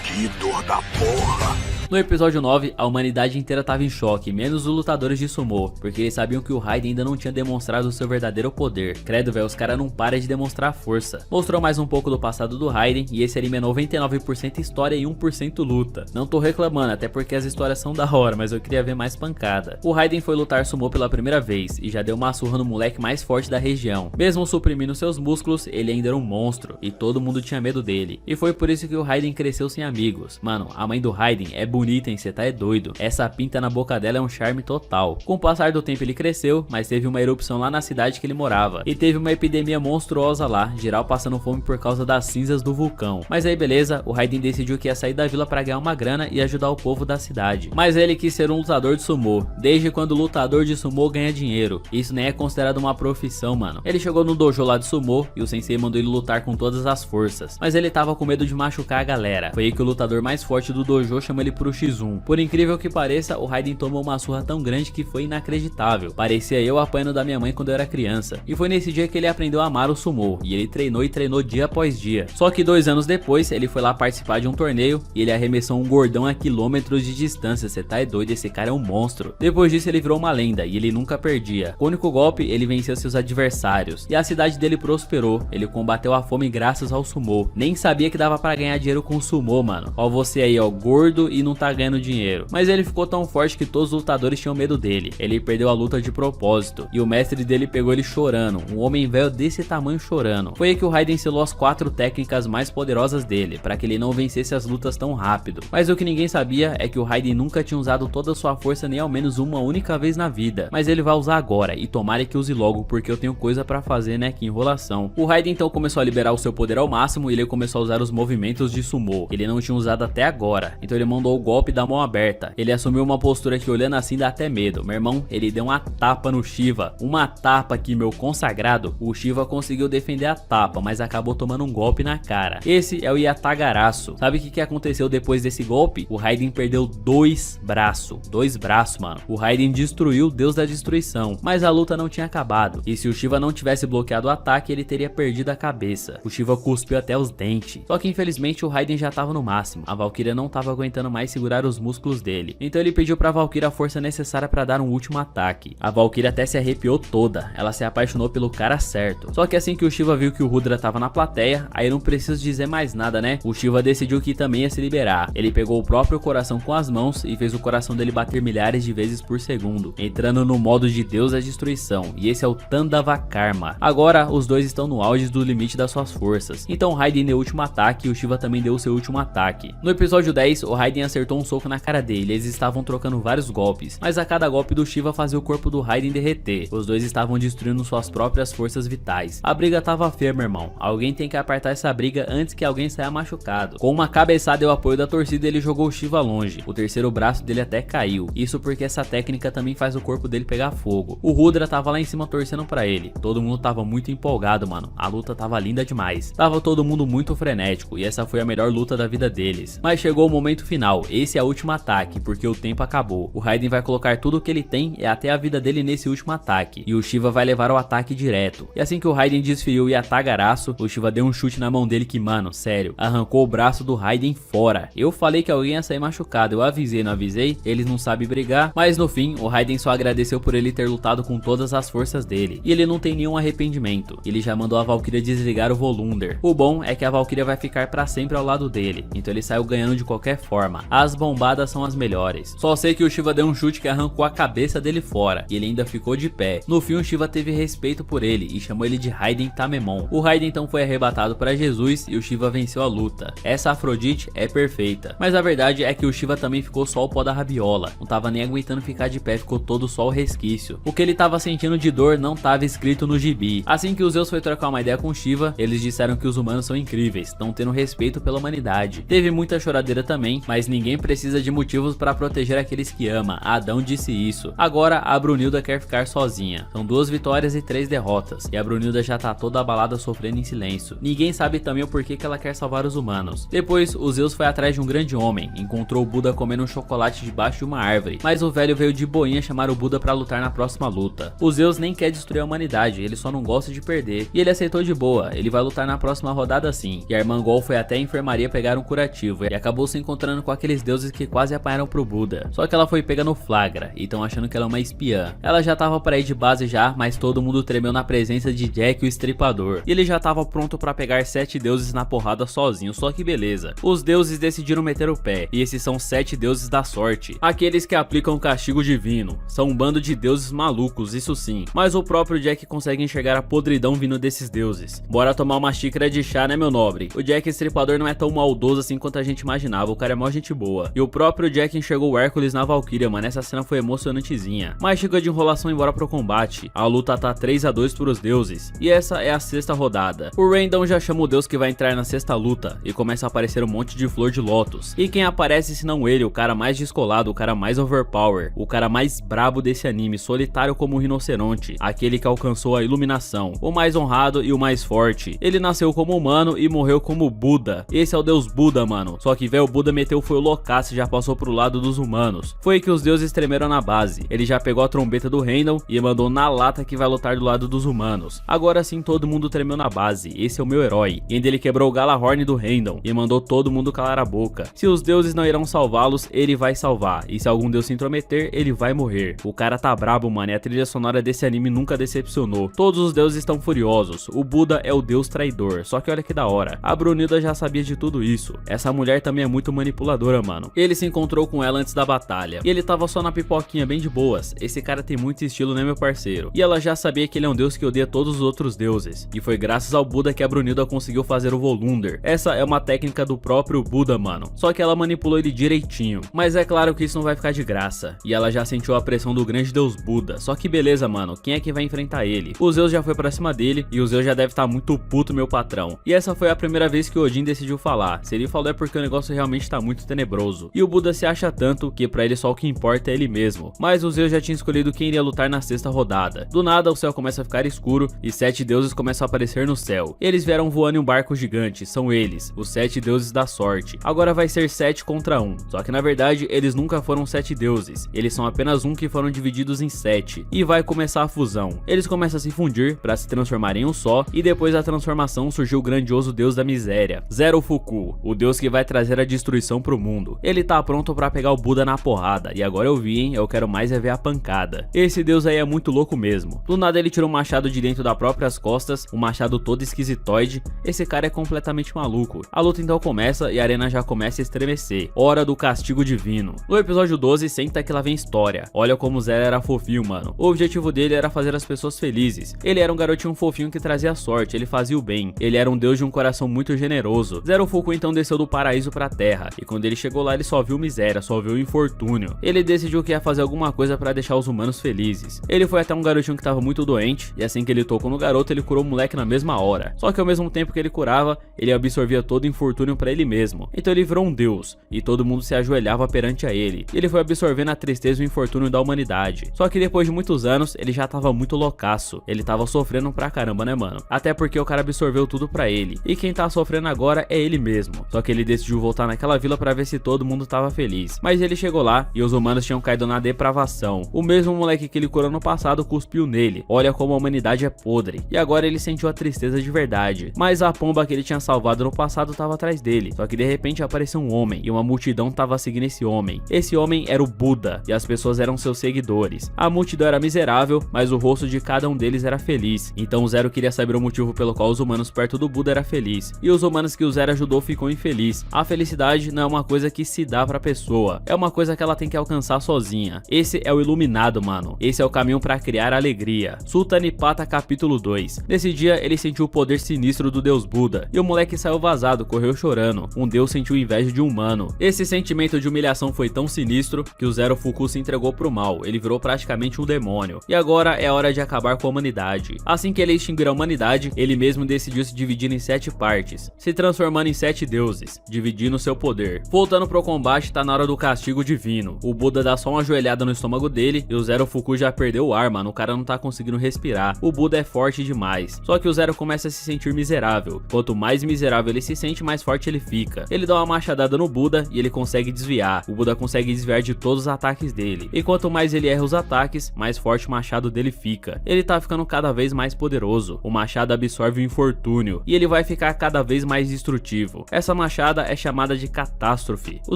Que dor da porra! No episódio 9, a humanidade inteira tava em choque, menos os lutadores de sumô, porque eles sabiam que o Raiden ainda não tinha demonstrado o seu verdadeiro poder. Credo, velho, os caras não param de demonstrar força. Mostrou mais um pouco do passado do Raiden, e esse anime é 99% história e 1% luta. Não tô reclamando, até porque as histórias são da hora, mas eu queria ver mais pancada. O Raiden foi lutar sumô pela primeira vez, e já deu uma surra no moleque mais forte da região. Mesmo suprimindo seus músculos, ele ainda era um monstro, e todo mundo tinha medo dele. E foi por isso que o Raiden cresceu sem amigos. Mano, a mãe do Raiden é bonita, hein? Cê tá doido. Essa pinta na boca dela é um charme total. Com o passar do tempo ele cresceu, mas teve uma erupção lá na cidade que ele morava. E teve uma epidemia monstruosa lá, geral passando fome por causa das cinzas do vulcão. Mas aí beleza, o Raiden decidiu que ia sair da vila pra ganhar uma grana e ajudar o povo da cidade. Mas ele quis ser um lutador de sumô. Desde quando o lutador de sumô ganha dinheiro? Isso nem é considerado uma profissão, mano. Ele chegou no dojo lá de sumô e o sensei mandou ele lutar com todas as forças. Mas ele tava com medo de machucar a galera. Foi aí que o lutador mais forte do dojo chamou ele pro X1. Por incrível que pareça, o Raiden tomou uma surra tão grande que foi inacreditável. Parecia eu apanhando da minha mãe quando eu era criança. E foi nesse dia que ele aprendeu a amar o sumô. E ele treinou e treinou dia após dia. Só que 2 anos depois, ele foi lá participar de um torneio e ele arremessou um gordão a quilômetros de distância. Cê tá doido, esse cara é um monstro. Depois disso ele virou uma lenda e ele nunca perdia. Com o único golpe, ele venceu seus adversários. E a cidade dele prosperou. Ele combateu a fome graças ao sumô. Nem sabia que dava pra ganhar dinheiro com o sumô, mano. Ó você aí, ó, gordo e não não tá ganhando dinheiro. Mas ele ficou tão forte que todos os lutadores tinham medo dele. Ele perdeu a luta de propósito e o mestre dele pegou ele chorando, um homem velho desse tamanho chorando. Foi aí que o Raiden selou as 4 técnicas mais poderosas dele, para que ele não vencesse as lutas tão rápido. Mas o que ninguém sabia é que o Raiden nunca tinha usado toda a sua força nem ao menos uma única vez na vida. Mas ele vai usar agora, e tomara que use logo, porque eu tenho coisa pra fazer, né, que enrolação. O Raiden então começou a liberar o seu poder ao máximo e ele começou a usar os movimentos de sumô, que ele não tinha usado até agora. Então ele mandou o golpe da mão aberta. Ele assumiu uma postura que olhando assim dá até medo. Meu irmão, ele deu uma tapa no Shiva. Uma tapa que, meu consagrado, o Shiva conseguiu defender a tapa, mas acabou tomando um golpe na cara. Esse é o Yatagarasu. Sabe o que aconteceu depois desse golpe? O Raiden perdeu 2 braços. 2 braços, mano. O Raiden destruiu o Deus da Destruição. Mas a luta não tinha acabado. E se o Shiva não tivesse bloqueado o ataque, ele teria perdido a cabeça. O Shiva cuspiu até os dentes. Só que infelizmente o Raiden já tava no máximo. A Valkyria não tava aguentando mais segurar os músculos dele. Então ele pediu pra Valkyria a força necessária pra dar um último ataque. A Valkyria até se arrepiou toda. Ela se apaixonou pelo cara certo. Só que assim que o Shiva viu que o Rudra tava na plateia, aí não preciso dizer mais nada, né? O Shiva decidiu que também ia se liberar. Ele pegou o próprio coração com as mãos e fez o coração dele bater milhares de vezes por segundo, entrando no modo de Deus da Destruição. E esse é o Tandava Karma. Agora os dois estão no auge do limite das suas forças. Então o Raiden deu o último ataque e o Shiva também deu o seu último ataque. No episódio 10, o Raiden acertou um soco na cara dele. Eles estavam trocando vários golpes, mas a cada golpe do Shiva fazia o corpo do Raiden derreter. Os dois estavam destruindo suas próprias forças vitais. A briga tava feia, meu irmão. Alguém tem que apartar essa briga antes que alguém saia machucado. Com uma cabeçada e o apoio da torcida, ele jogou o Shiva longe. O terceiro braço dele até caiu. Isso porque essa técnica também faz o corpo dele pegar fogo. O Rudra tava lá em cima torcendo pra ele. Todo mundo tava muito empolgado, mano. A luta tava linda demais. Tava todo mundo muito frenético e essa foi a melhor luta da vida deles. Mas chegou o momento final. Esse é o último ataque, porque o tempo acabou. O Raiden vai colocar tudo o que ele tem e até a vida dele nesse último ataque. E o Shiva vai levar o ataque direto. E assim que o Raiden desferiu o Yatagarasu, o Shiva deu um chute na mão dele que, mano, sério, arrancou o braço do Raiden fora. Eu falei que alguém ia sair machucado. Eu avisei, não avisei? Eles não sabem brigar. Mas no fim, o Raiden só agradeceu por ele ter lutado com todas as forças dele. E ele não tem nenhum arrependimento. Ele já mandou a Valkyria desligar o Volunder. O bom é que a Valkyria vai ficar pra sempre ao lado dele. Então ele saiu ganhando de qualquer forma. As bombadas são as melhores. Só sei que o Shiva deu um chute que arrancou a cabeça dele fora. E ele ainda ficou de pé. No fim, o Shiva teve respeito por ele e chamou ele de Raiden Tamemon. O Raiden então foi arrebatado para Jesus e o Shiva venceu a luta. Essa Afrodite é perfeita. Mas a verdade é que o Shiva também ficou só o pó da rabiola. Não tava nem aguentando ficar de pé, ficou todo só o resquício. O que ele tava sentindo de dor não tava escrito no gibi. Assim que o Zeus foi trocar uma ideia com o Shiva, eles disseram que os humanos são incríveis, estão tendo respeito pela humanidade. Teve muita choradeira também, mas ninguém precisa de motivos para proteger aqueles que ama. Adão disse isso. Agora a Brunilda quer ficar sozinha. São 2 vitórias e 3 derrotas. E a Brunilda já tá toda abalada sofrendo em silêncio. Ninguém sabe também o porquê que ela quer salvar os humanos. Depois, o Zeus foi atrás de um grande homem. Encontrou o Buda comendo um chocolate debaixo de uma árvore. Mas o velho veio de boinha chamar o Buda para lutar na próxima luta. O Zeus nem quer destruir a humanidade, ele só não gosta de perder. E ele aceitou de boa, ele vai lutar na próxima rodada sim. E a irmã Gol foi até a enfermaria pegar um curativo e acabou se encontrando com aqueles deuses que quase apanharam pro Buda. Só que ela foi pega no flagra e estão achando que ela é uma espiã. Ela já tava para ir de base já, mas todo mundo tremeu na presença de Jack o Estripador. E ele já tava pronto para pegar 7 deuses na porrada sozinho, só que beleza. Os deuses decidiram meter o pé, e esses são 7 deuses da sorte. Aqueles que aplicam castigo divino. São um bando de deuses malucos, isso sim. Mas o próprio Jack consegue enxergar a podridão vindo desses deuses. Bora tomar uma xícara de chá, né, meu nobre? O Jack Estripador não é tão maldoso assim quanto a gente imaginava, o cara é mó gente boa. E o próprio Jack enxergou o Hércules na Valkyria, mano, essa cena foi emocionantezinha. Mas chega de enrolação e bora pro combate. A luta tá 3-2 pros deuses. E essa é a 6ª rodada. O Random já chama o deus que vai entrar na 6ª luta e começa a aparecer um monte de flor de lótus. E quem aparece senão ele, o cara mais descolado, o cara mais overpower, o cara mais brabo desse anime, solitário como um rinoceronte, aquele que alcançou a iluminação, o mais honrado e o mais forte. Ele nasceu como humano e morreu como Buda. Esse é o deus Buda, mano. Só que velho, o Buda meteu foi o loucaço e já passou pro lado dos humanos. Foi que os deuses tremeram na base. Ele já pegou a trombeta do Random e mandou na lata que vai lutar do lado dos humanos. Agora sim todo mundo tremeu na base. Esse é o meu herói. E ainda ele quebrou o Galahorn do Random e mandou todo mundo calar a boca. Se os deuses não irão salvá-los, ele vai salvar. E se algum deus se intrometer, ele vai morrer. O cara tá brabo, mano, e a trilha sonora desse anime nunca decepcionou. Todos os deuses estão furiosos. O Buda é o deus traidor. Só que olha que da hora. A Brunilda já sabia de tudo isso. Essa mulher também é muito manipuladora, mano. Ele se encontrou com ela antes da batalha, e ele tava só na pipoquinha bem de boas. Esse cara tem muito estilo, né, meu parceiro? E ela já sabia que ele é um deus que odeia todos os outros deuses, e foi graças ao Buda que a Brunilda conseguiu fazer o Volunder. Essa é uma técnica do próprio Buda, mano, só que ela manipulou ele direitinho. Mas é claro que isso não vai ficar de graça, e ela já sentiu a pressão do grande deus Buda. Só que beleza, mano, quem é que vai enfrentar ele? O Zeus já foi pra cima dele, e o Zeus já deve estar muito puto, meu patrão. E essa foi a primeira vez que o Odin decidiu falar. Se ele falou é porque o negócio realmente tá muito tenebroso. E o Buda se acha tanto que pra ele só o que importa é ele mesmo. Mas o Zeus já tinha escolhido quem iria lutar na sexta rodada. Do nada o céu começa a ficar escuro e 7 deuses começam a aparecer no céu. Eles vieram voando em um barco gigante, são eles, os 7 deuses da sorte. Agora vai ser 7 contra 1. Só que na verdade eles nunca foram 7 deuses. Eles são apenas um que foram divididos em 7. E vai começar a fusão. Eles começam a se fundir para se transformar em um só. E depois da transformação surgiu o grandioso deus da miséria, Zero Fuku, o deus que vai trazer a destruição pro mundo. Ele tá pronto pra pegar o Buda na porrada, e agora eu vi, hein, eu quero mais é ver a pancada. Esse deus aí é muito louco mesmo. Do nada ele tirou um machado de dentro das próprias costas, um machado todo esquisitoide. Esse cara é completamente maluco. A luta então começa e a arena já começa a estremecer. Hora do castigo divino. No episódio 12, senta que lá vem história. Olha como o Zero era fofinho, mano. O objetivo dele era fazer as pessoas felizes. Ele era um garotinho fofinho que trazia sorte, ele fazia o bem. Ele era um deus de um coração muito generoso. Zero Fuku então desceu do paraíso pra terra, e quando ele chegou lá ele só viu miséria, só viu infortúnio. Ele decidiu que ia fazer alguma coisa pra deixar os humanos felizes. Ele foi até um garotinho que tava muito doente, e assim que ele tocou no garoto ele curou o moleque na mesma hora. Só que ao mesmo tempo que ele curava, ele absorvia todo o infortúnio pra ele mesmo. Então ele virou um deus, e todo mundo se ajoelhava perante a ele. Ele foi absorvendo a tristeza e o infortúnio da humanidade. Só que depois de muitos anos, ele já tava muito loucaço. Ele tava sofrendo pra caramba, né, mano? Até porque o cara absorveu tudo pra ele. E quem tá sofrendo agora é ele mesmo. Só que ele decidiu voltar naquela vila pra ver se todo mundo tava feliz. Mas ele chegou lá e os humanos tinham caído na depravação. O mesmo moleque que ele curou no passado cuspiu nele. Olha como a humanidade é podre. E agora ele sentiu a tristeza de verdade. Mas a pomba que ele tinha salvado no passado tava atrás dele. Só que de repente apareceu um homem e uma multidão tava seguindo esse homem. Esse homem era o Buda e as pessoas eram seus seguidores. A multidão era miserável, mas o rosto de cada um deles era feliz. Então o Zero queria saber o motivo pelo qual os humanos perto do Buda era feliz. E os humanos que o Zero ajudou ficou infeliz. A felicidade não é uma coisa que se dá pra pessoa, é uma coisa que ela tem que alcançar sozinha. Esse é o iluminado, mano. Esse é o caminho pra criar alegria. Sultanipata capítulo 2. Nesse dia ele sentiu o poder sinistro do deus Buda, e o moleque saiu vazado, correu chorando. Um deus sentiu inveja de um humano. Esse sentimento de humilhação foi tão sinistro que o Zero Fuku se entregou pro mal. Ele virou praticamente um demônio. E agora é hora de acabar com a humanidade. Assim que ele extinguir a humanidade, ele mesmo decidiu se dividir em 7 partes, se transformando em 7 deuses, dividindo seu poder. Voltando pro combate, tá na hora do castigo divino. O Buda dá só uma joelhada no estômago dele e o Zero Fuku já perdeu o ar, mano. O cara não tá conseguindo respirar. O Buda é forte demais. Só que o Zero começa a se sentir miserável. Quanto mais miserável ele se sente, mais forte ele fica. Ele dá uma machadada no Buda e ele consegue desviar. O Buda consegue desviar de todos os ataques dele. E quanto mais ele erra os ataques, mais forte o machado dele fica. Ele tá ficando cada vez mais poderoso. O machado absorve o infortúnio e ele vai ficar cada vez mais destrutivo. Essa machada é chamada de catástrofe. O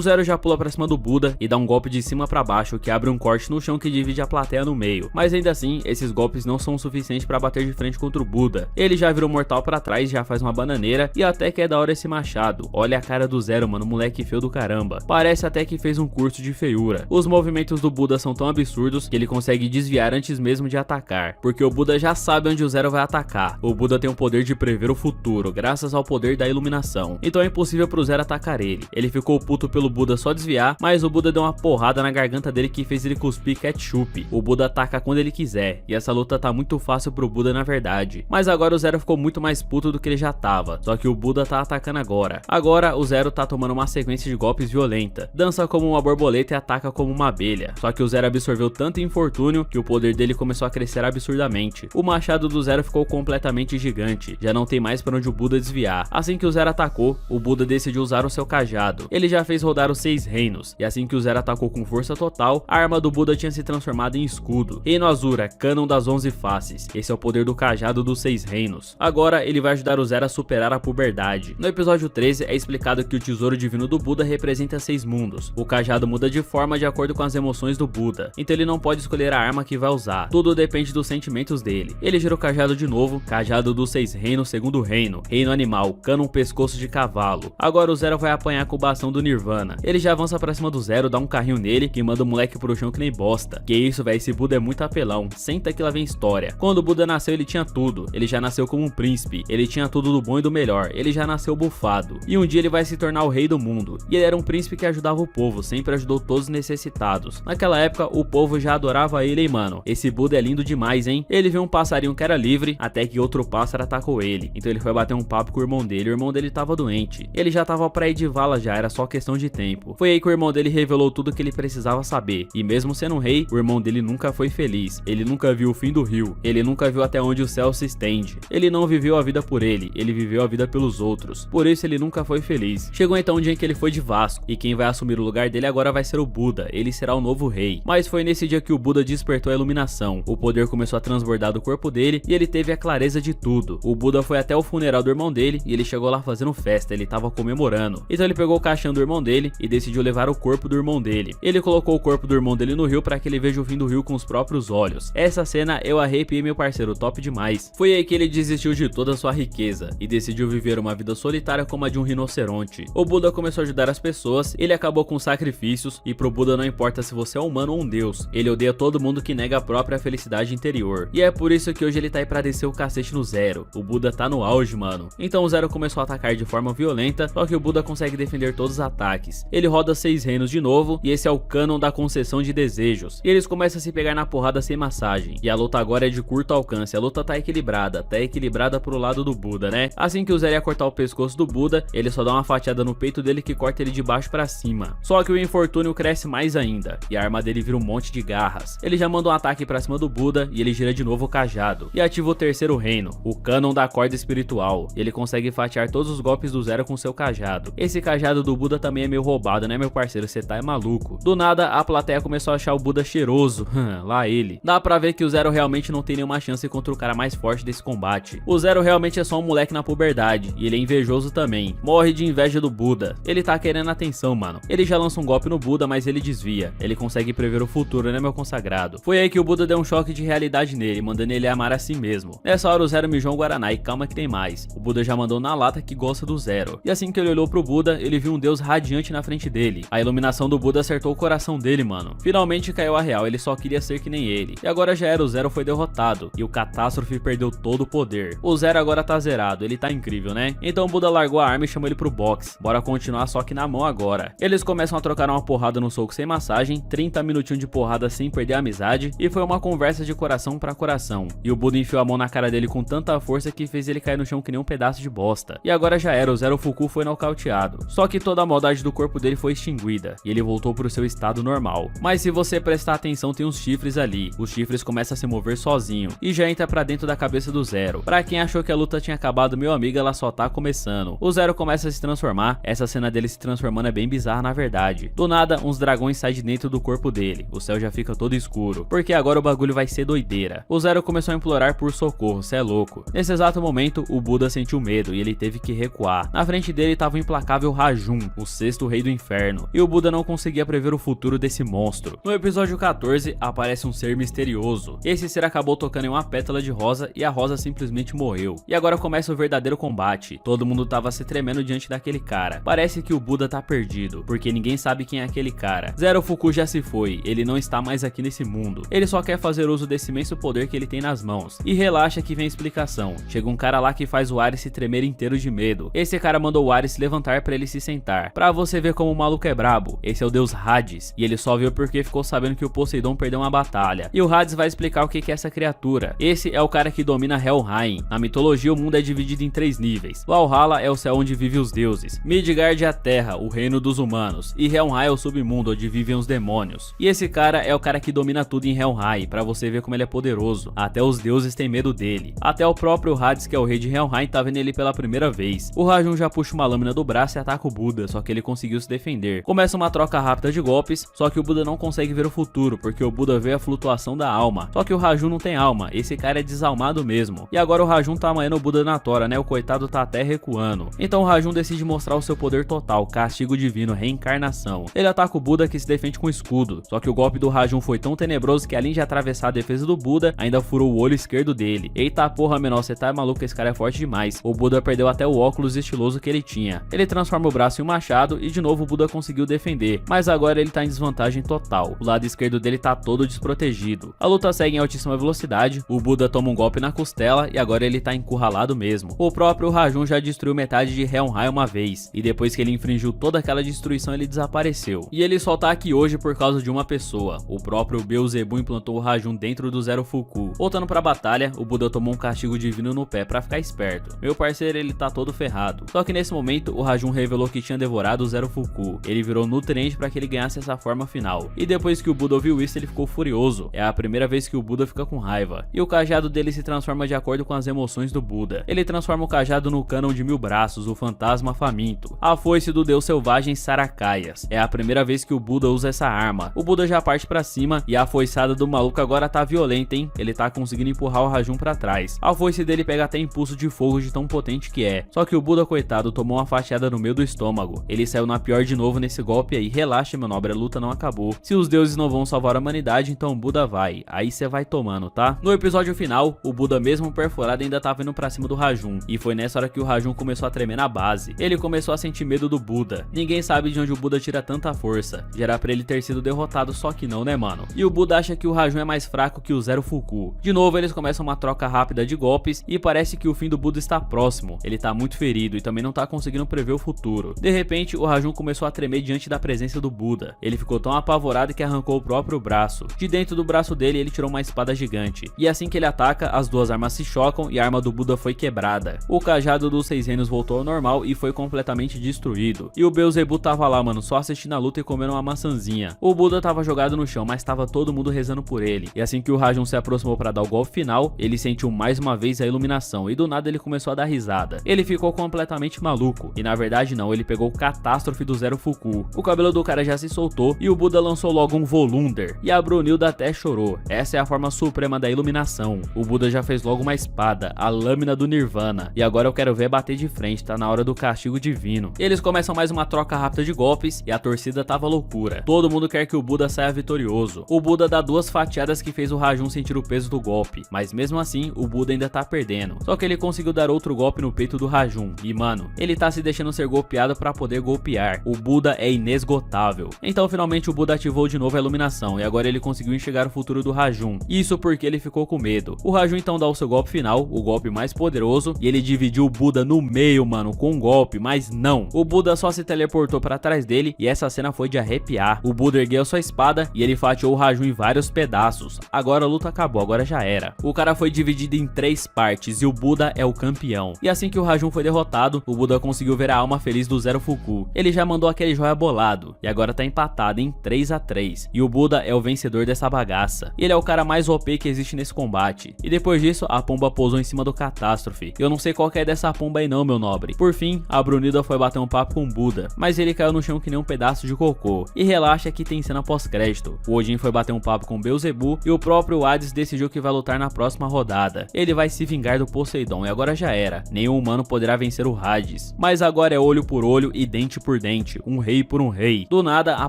Zero já pula pra cima do Buda e dá um golpe de cima pra baixo que abre um corte no chão que divide a plateia no meio. Mas ainda assim, esses golpes não são o suficiente pra bater de frente contra o Buda. Ele já vira o mortal pra trás, já faz uma bananeira e até que é da hora esse machado. Olha a cara do Zero, mano, moleque feio do caramba. Parece até que fez um curso de feiura. Os movimentos do Buda são tão absurdos que ele consegue desviar antes mesmo de atacar, porque o Buda já sabe onde o Zero vai atacar. O Buda tem o poder de prever o futuro, graças ao poder da iluminação. Então é impossível pro Zero atacar ele. Ele ficou puto pelo Buda só desviar, mas o Buda deu uma porrada na garganta dele que fez ele cuspir ketchup. O Buda ataca quando ele quiser, e essa luta tá muito fácil pro Buda na verdade. Mas agora o Zero ficou muito mais puto do que ele já tava, só que o Buda tá atacando agora. Agora o Zero tá tomando uma sequência de golpes violenta. Dança como uma borboleta e ataca como uma abelha. Só que o Zero absorveu tanto infortúnio que o poder dele começou a crescer absurdamente. O machado do Zero ficou completamente gigante, já não tem mais pra onde o Buda desviar. Assim que o Zero atacou, o Buda decidiu usar o seu cajado. Ele já fez rodar os 6 reinos, e assim que o Zero atacou com força total, a arma do Buda tinha se transformado em escudo. Reino Azura, cânon das 11 faces. Esse é o poder do cajado dos 6 reinos. Agora ele vai ajudar o Zero a superar a puberdade. No episódio 13 é explicado que o tesouro divino do Buda representa 6 mundos. O cajado muda de forma de acordo com as emoções do Buda, então ele não pode escolher a arma que vai usar. Tudo depende dos sentimentos dele. Ele gira o cajado de novo, cajado dos 6 reinos, segundo reino, reino animal, cânon pescoço de cavalo. Agora o Zero vai apanhar com o bastão do Nirvana Nirvana. Ele já avança pra cima do Zero, dá um carrinho nele que manda o moleque pro chão que nem bosta. Que isso, velho, esse Buda é muito apelão, senta que lá vem história. Quando o Buda nasceu ele tinha tudo, ele já nasceu como um príncipe, ele tinha tudo do bom e do melhor, ele já nasceu bufado. E um dia ele vai se tornar o rei do mundo. E ele era um príncipe que ajudava o povo, sempre ajudou todos os necessitados. Naquela época o povo já adorava ele, hein mano, esse Buda é lindo demais, hein. Ele viu um passarinho que era livre, até que outro pássaro atacou ele. Então ele foi bater um papo com o irmão dele tava doente. Ele já tava pra ir de vala já, era só questão de tempo. Foi aí que o irmão dele revelou tudo que ele precisava saber. E mesmo sendo um rei, o irmão dele nunca foi feliz. Ele nunca viu o fim do rio, ele nunca viu até onde o céu se estende. Ele não viveu a vida por ele viveu a vida pelos outros. Por isso ele nunca foi feliz. Chegou então um dia em que ele foi de Vasco, e quem vai assumir o lugar dele agora vai ser o Buda, ele será o novo rei. Mas foi nesse dia que o Buda despertou a iluminação. O poder começou a transbordar do corpo dele e ele teve a clareza de tudo. O Buda foi até o funeral do irmão dele e ele chegou lá fazendo festa, ele tava comemorando. Então ele pegou o caixão do irmão dele e decidiu levar o corpo do irmão dele. Ele colocou o corpo do irmão dele no rio para que ele veja o fim do rio com os próprios olhos. Essa cena eu arrepiei, meu parceiro, top demais. Foi aí que ele desistiu de toda a sua riqueza e decidiu viver uma vida solitária como a de um rinoceronte. O Buda começou a ajudar as pessoas, ele acabou com sacrifícios e pro Buda não importa se você é humano ou um deus, ele odeia todo mundo que nega a própria felicidade interior. E é por isso que hoje ele tá aí pra descer o cacete no Zero. O Buda tá no auge, mano. Então o Zero começou a atacar de forma violenta, só que o Buda consegue defender todos os ataques. Ele roda 6 reinos de novo e esse é o cânon da concessão de desejos. E eles começam a se pegar na porrada sem massagem. E a luta agora é de curto alcance, a luta tá equilibrada pro lado do Buda, né? Assim que o Zero ia cortar o pescoço do Buda, ele só dá uma fatiada no peito dele que corta ele de baixo pra cima. Só que o infortúnio cresce mais ainda, e a arma dele vira um monte de garras. Ele já manda um ataque pra cima do Buda, e ele gira de novo o cajado, e ativa o terceiro reino, o cânon da corda espiritual. Ele consegue fatiar todos os golpes do Zero com seu cajado. Esse cajado do Buda também é meio roubado, né meu parceiro, cê tá é maluco. Do nada, a plateia começou a achar o Buda cheiroso, lá ele. Dá pra ver que o Zero realmente não tem nenhuma chance contra o cara mais forte desse combate. O Zero realmente é só um moleque na puberdade, e ele é invejoso também. Morre de inveja do Buda. Ele tá querendo atenção, mano. Ele já lança um golpe no Buda, mas ele desvia. Ele consegue prever o futuro, né meu consagrado? Foi aí que o Buda deu um choque de realidade nele, mandando ele amar a si mesmo. Nessa hora o Zero mijou um Guaraná e calma que tem mais. O Buda já mandou na lata que gosta do Zero. E assim que ele olhou pro Buda, ele viu um deus radiante na frente dele. A iluminação do Buda acertou o coração dele, mano. Finalmente caiu a real, ele só queria ser que nem ele. E agora já era, o Zero foi derrotado. E o Catástrofe perdeu todo o poder. O Zero agora tá zerado, ele tá incrível, né? Então o Buda largou a arma e chamou ele pro box. Bora continuar, só que na mão agora. Eles começam a trocar uma porrada no soco sem massagem, 30 minutinhos de porrada sem perder a amizade, e foi uma conversa de coração pra coração. E o Buda enfiou a mão na cara dele com tanta força que fez ele cair no chão que nem um pedaço de bosta. E agora já era, o Zero Fuku foi nocauteado. Só que toda a maldade do corpo dele foi extinguida, e ele voltou pro seu estado normal. Mas se você prestar atenção, tem uns chifres ali. Os chifres começam a se mover sozinho, e já entra pra dentro da cabeça do Zero. Pra quem achou que a luta tinha acabado, meu amigo, ela só tá começando. O Zero começa a se transformar, essa cena dele se transformando é bem bizarra na verdade. Do nada, uns dragões saem de dentro do corpo dele, o céu já fica todo escuro, porque agora o bagulho vai ser doideira. O Zero começou a implorar por socorro, cê é louco. Nesse exato momento, o Buda sentiu medo e ele teve que recuar. Na frente dele tava o implacável Rajun, o 6º rei do inferno, e o Buda não conseguia prever o futuro desse monstro. No episódio 14, aparece um ser misterioso. Esse ser acabou tocando em uma pétala de rosa e a rosa simplesmente morreu. E agora começa o verdadeiro combate. Todo mundo tava se tremendo diante daquele cara. Parece que o Buda tá perdido, porque ninguém sabe quem é aquele cara. Zero Fuku já se foi, ele não está mais aqui nesse mundo. Ele só quer fazer uso desse imenso poder que ele tem nas mãos. E relaxa que vem a explicação. Chega um cara lá que faz o Ares se tremer inteiro de medo. Esse cara mandou o Ares se levantar pra ele se sentar. Pra você ver como o maluco é brabo, esse é o deus Hades. E ele só viu porque ficou sabendo que o Poseidon perdeu uma batalha. E o Hades vai explicar o que é essa criatura. Esse é o cara que domina Helheim. Na mitologia o mundo é dividido em 3 níveis. Valhalla é o céu onde vivem os deuses. Midgard é a terra, o reino dos humanos. E Helheim é o submundo onde vivem os demônios. E esse cara é o cara que domina tudo em Helheim, pra você ver como ele é poderoso. Até os deuses têm medo dele. Até o próprio Hades, que é o rei de Helheim, tá vendo ele pela primeira vez. O Rajun já puxa uma lâmina do braço e ataca o Buda, só que ele conseguiu se defender. Começa uma troca rápida de golpes, só que o Buda não consegue ver o futuro, porque o Buda vê a flutuação da alma. Só que o Rajun não tem alma, esse cara é desalmado mesmo. E agora o Rajun tá amanhando o Buda na tora, né? O coitado tá até recuando. Então o Rajun decide mostrar o seu poder total, castigo divino, reencarnação. Ele ataca o Buda, que se defende com escudo. Só que o golpe do Rajun foi tão tenebroso que além de atravessar a defesa do Buda, ainda furou o olho esquerdo dele. Eita porra, menor, você tá maluco, esse cara é forte demais. O Buda perdeu até o óculos estiloso que ele tinha. Ele transforma o braço em um machado lado e de novo o Buda conseguiu defender, mas agora ele tá em desvantagem total. O lado esquerdo dele tá todo desprotegido. A luta segue em altíssima velocidade, o Buda toma um golpe na costela e agora ele tá encurralado mesmo. O próprio Rajun já destruiu metade de Helheim uma vez, e depois que ele infringiu toda aquela destruição ele desapareceu. E ele só tá aqui hoje por causa de uma pessoa. O próprio Beelzebub implantou o Rajun dentro do Zero Fuku. Voltando pra batalha, o Buda tomou um castigo divino no pé pra ficar esperto. Meu parceiro, ele tá todo ferrado. Só que nesse momento o Rajun revelou que tinha devorado o Zero Fuku. Ele virou nutriente pra que ele ganhasse essa forma final. E depois que o Buda ouviu isso ele ficou furioso. É a primeira vez que o Buda fica com raiva. E o cajado dele se transforma de acordo com as emoções do Buda. Ele transforma o cajado no cânon de 1000 braços, o fantasma faminto. A foice do deus selvagem Sarakaias. É a primeira vez que o Buda usa essa arma. O Buda já parte pra cima e a foiçada do maluco agora tá violenta, hein? Ele tá conseguindo empurrar o Rajun pra trás. A foice dele pega até impulso de fogo de tão potente que é. Só que o Buda, coitado, tomou uma fatiada no meio do estômago. Ele saiu na pior de novo nesse golpe aí. Relaxa, meu nobre, a luta não acabou. Se os deuses não vão salvar a humanidade, então o Buda vai. Aí você vai tomando, tá? No episódio final, o Buda mesmo perfurado ainda tava indo pra cima do Rajun. E foi nessa hora que o Rajun começou a tremer na base. Ele começou a sentir medo do Buda. Ninguém sabe de onde o Buda tira tanta força. Já era pra ele ter sido derrotado, só que não, né, mano? E o Buda acha que o Rajun é mais fraco que o Zero Fuku. De novo, eles começam uma troca rápida de golpes e parece que o fim do Buda está próximo. Ele tá muito ferido e também não tá conseguindo prever o futuro. De repente, o Rajun começou a tremer diante da presença do Buda. Ele ficou tão apavorado que arrancou o próprio braço. De dentro do braço dele, ele tirou uma espada gigante. E assim que ele ataca, as duas armas se chocam e a arma do Buda foi quebrada. O cajado dos 6 reinos voltou ao normal e foi completamente destruído. E o Beelzebub tava lá, mano, só assistindo a luta e comendo uma maçãzinha. O Buda tava jogado no chão, mas tava todo mundo rezando por ele. E assim que o Rajun se aproximou para dar o golpe final, ele sentiu mais uma vez a iluminação e do nada ele começou a dar risada. Ele ficou completamente maluco. E na verdade não, ele pegou o catástrofe do Zero Fuku. O cabelo do cara já se soltou e o Buda lançou logo um Volunder. E a Brunilda até chorou. Essa é a forma suprema da iluminação. O Buda já fez logo uma espada, a lâmina do Nirvana. E agora eu quero ver bater de frente, tá na hora do castigo divino. E eles começam mais uma troca rápida de golpes e a torcida tava loucura. Todo mundo quer que o Buda saia vitorioso. O Buda dá duas fatiadas que fez o Rajun sentir o peso do golpe. Mas mesmo assim, o Buda ainda tá perdendo. Só que ele conseguiu dar outro golpe no peito do Rajun. E mano, ele tá se deixando ser golpeado pra poder golpear. O Buda é inesgotável. Então finalmente o Buda ativou de novo a iluminação e agora ele conseguiu enxergar o futuro do Rajun. Isso porque ele ficou com medo. O Rajun então dá o seu golpe final, o golpe mais poderoso, e ele dividiu o Buda no meio, mano, com um golpe, mas não. O Buda só se teleportou pra trás dele e essa cena foi de arrepiar. O Buda ergueu sua espada e ele fatiou o Rajun em vários pedaços. Agora a luta acabou, agora já era. O cara foi dividido em 3 partes e o Buda é o campeão. E assim que o Rajun foi derrotado, o Buda conseguiu ver a alma feliz do Zero Fuku. Ele já mandou aquele joia bolado e agora tá empatado em 3-3. E o Buda é o vencedor dessa bagaça. Ele é o cara mais OP que existe nesse combate. E depois disso, a pomba pousou em cima do catástrofe. Eu não sei qual que é dessa pomba aí não, meu nobre. Por fim, a Brunilda foi bater um papo com o Buda, mas ele caiu no chão que nem um pedaço de cocô. E relaxa que tem cena pós-crédito. O Odin foi bater um papo com o Beelzebub e o próprio Hades decidiu que vai lutar na próxima rodada. Ele vai se vingar do Poseidon e agora já era. Nenhum humano poderá vencer o Hades. Mas agora é olho por olho e dente por dente, um rei por um rei. Do nada, a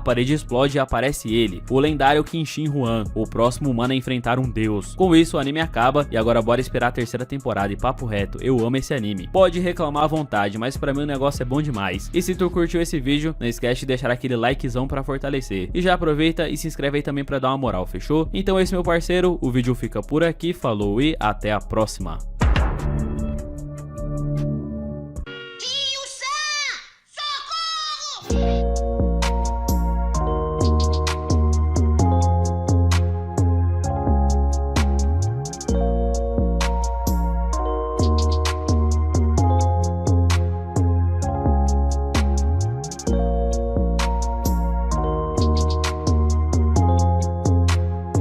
parede explode e aparece ele, o lendário Kenshin Huan, o próximo humano a enfrentar um deus. Com isso, o anime acaba e agora bora esperar a terceira temporada. E papo reto, eu amo esse anime. Pode reclamar à vontade, mas pra mim o negócio é bom demais. E se tu curtiu esse vídeo, não esquece de deixar aquele likezão pra fortalecer. E já aproveita e se inscreve aí também pra dar uma moral, fechou? Então esse meu parceiro, o vídeo fica por aqui, falou e até a próxima.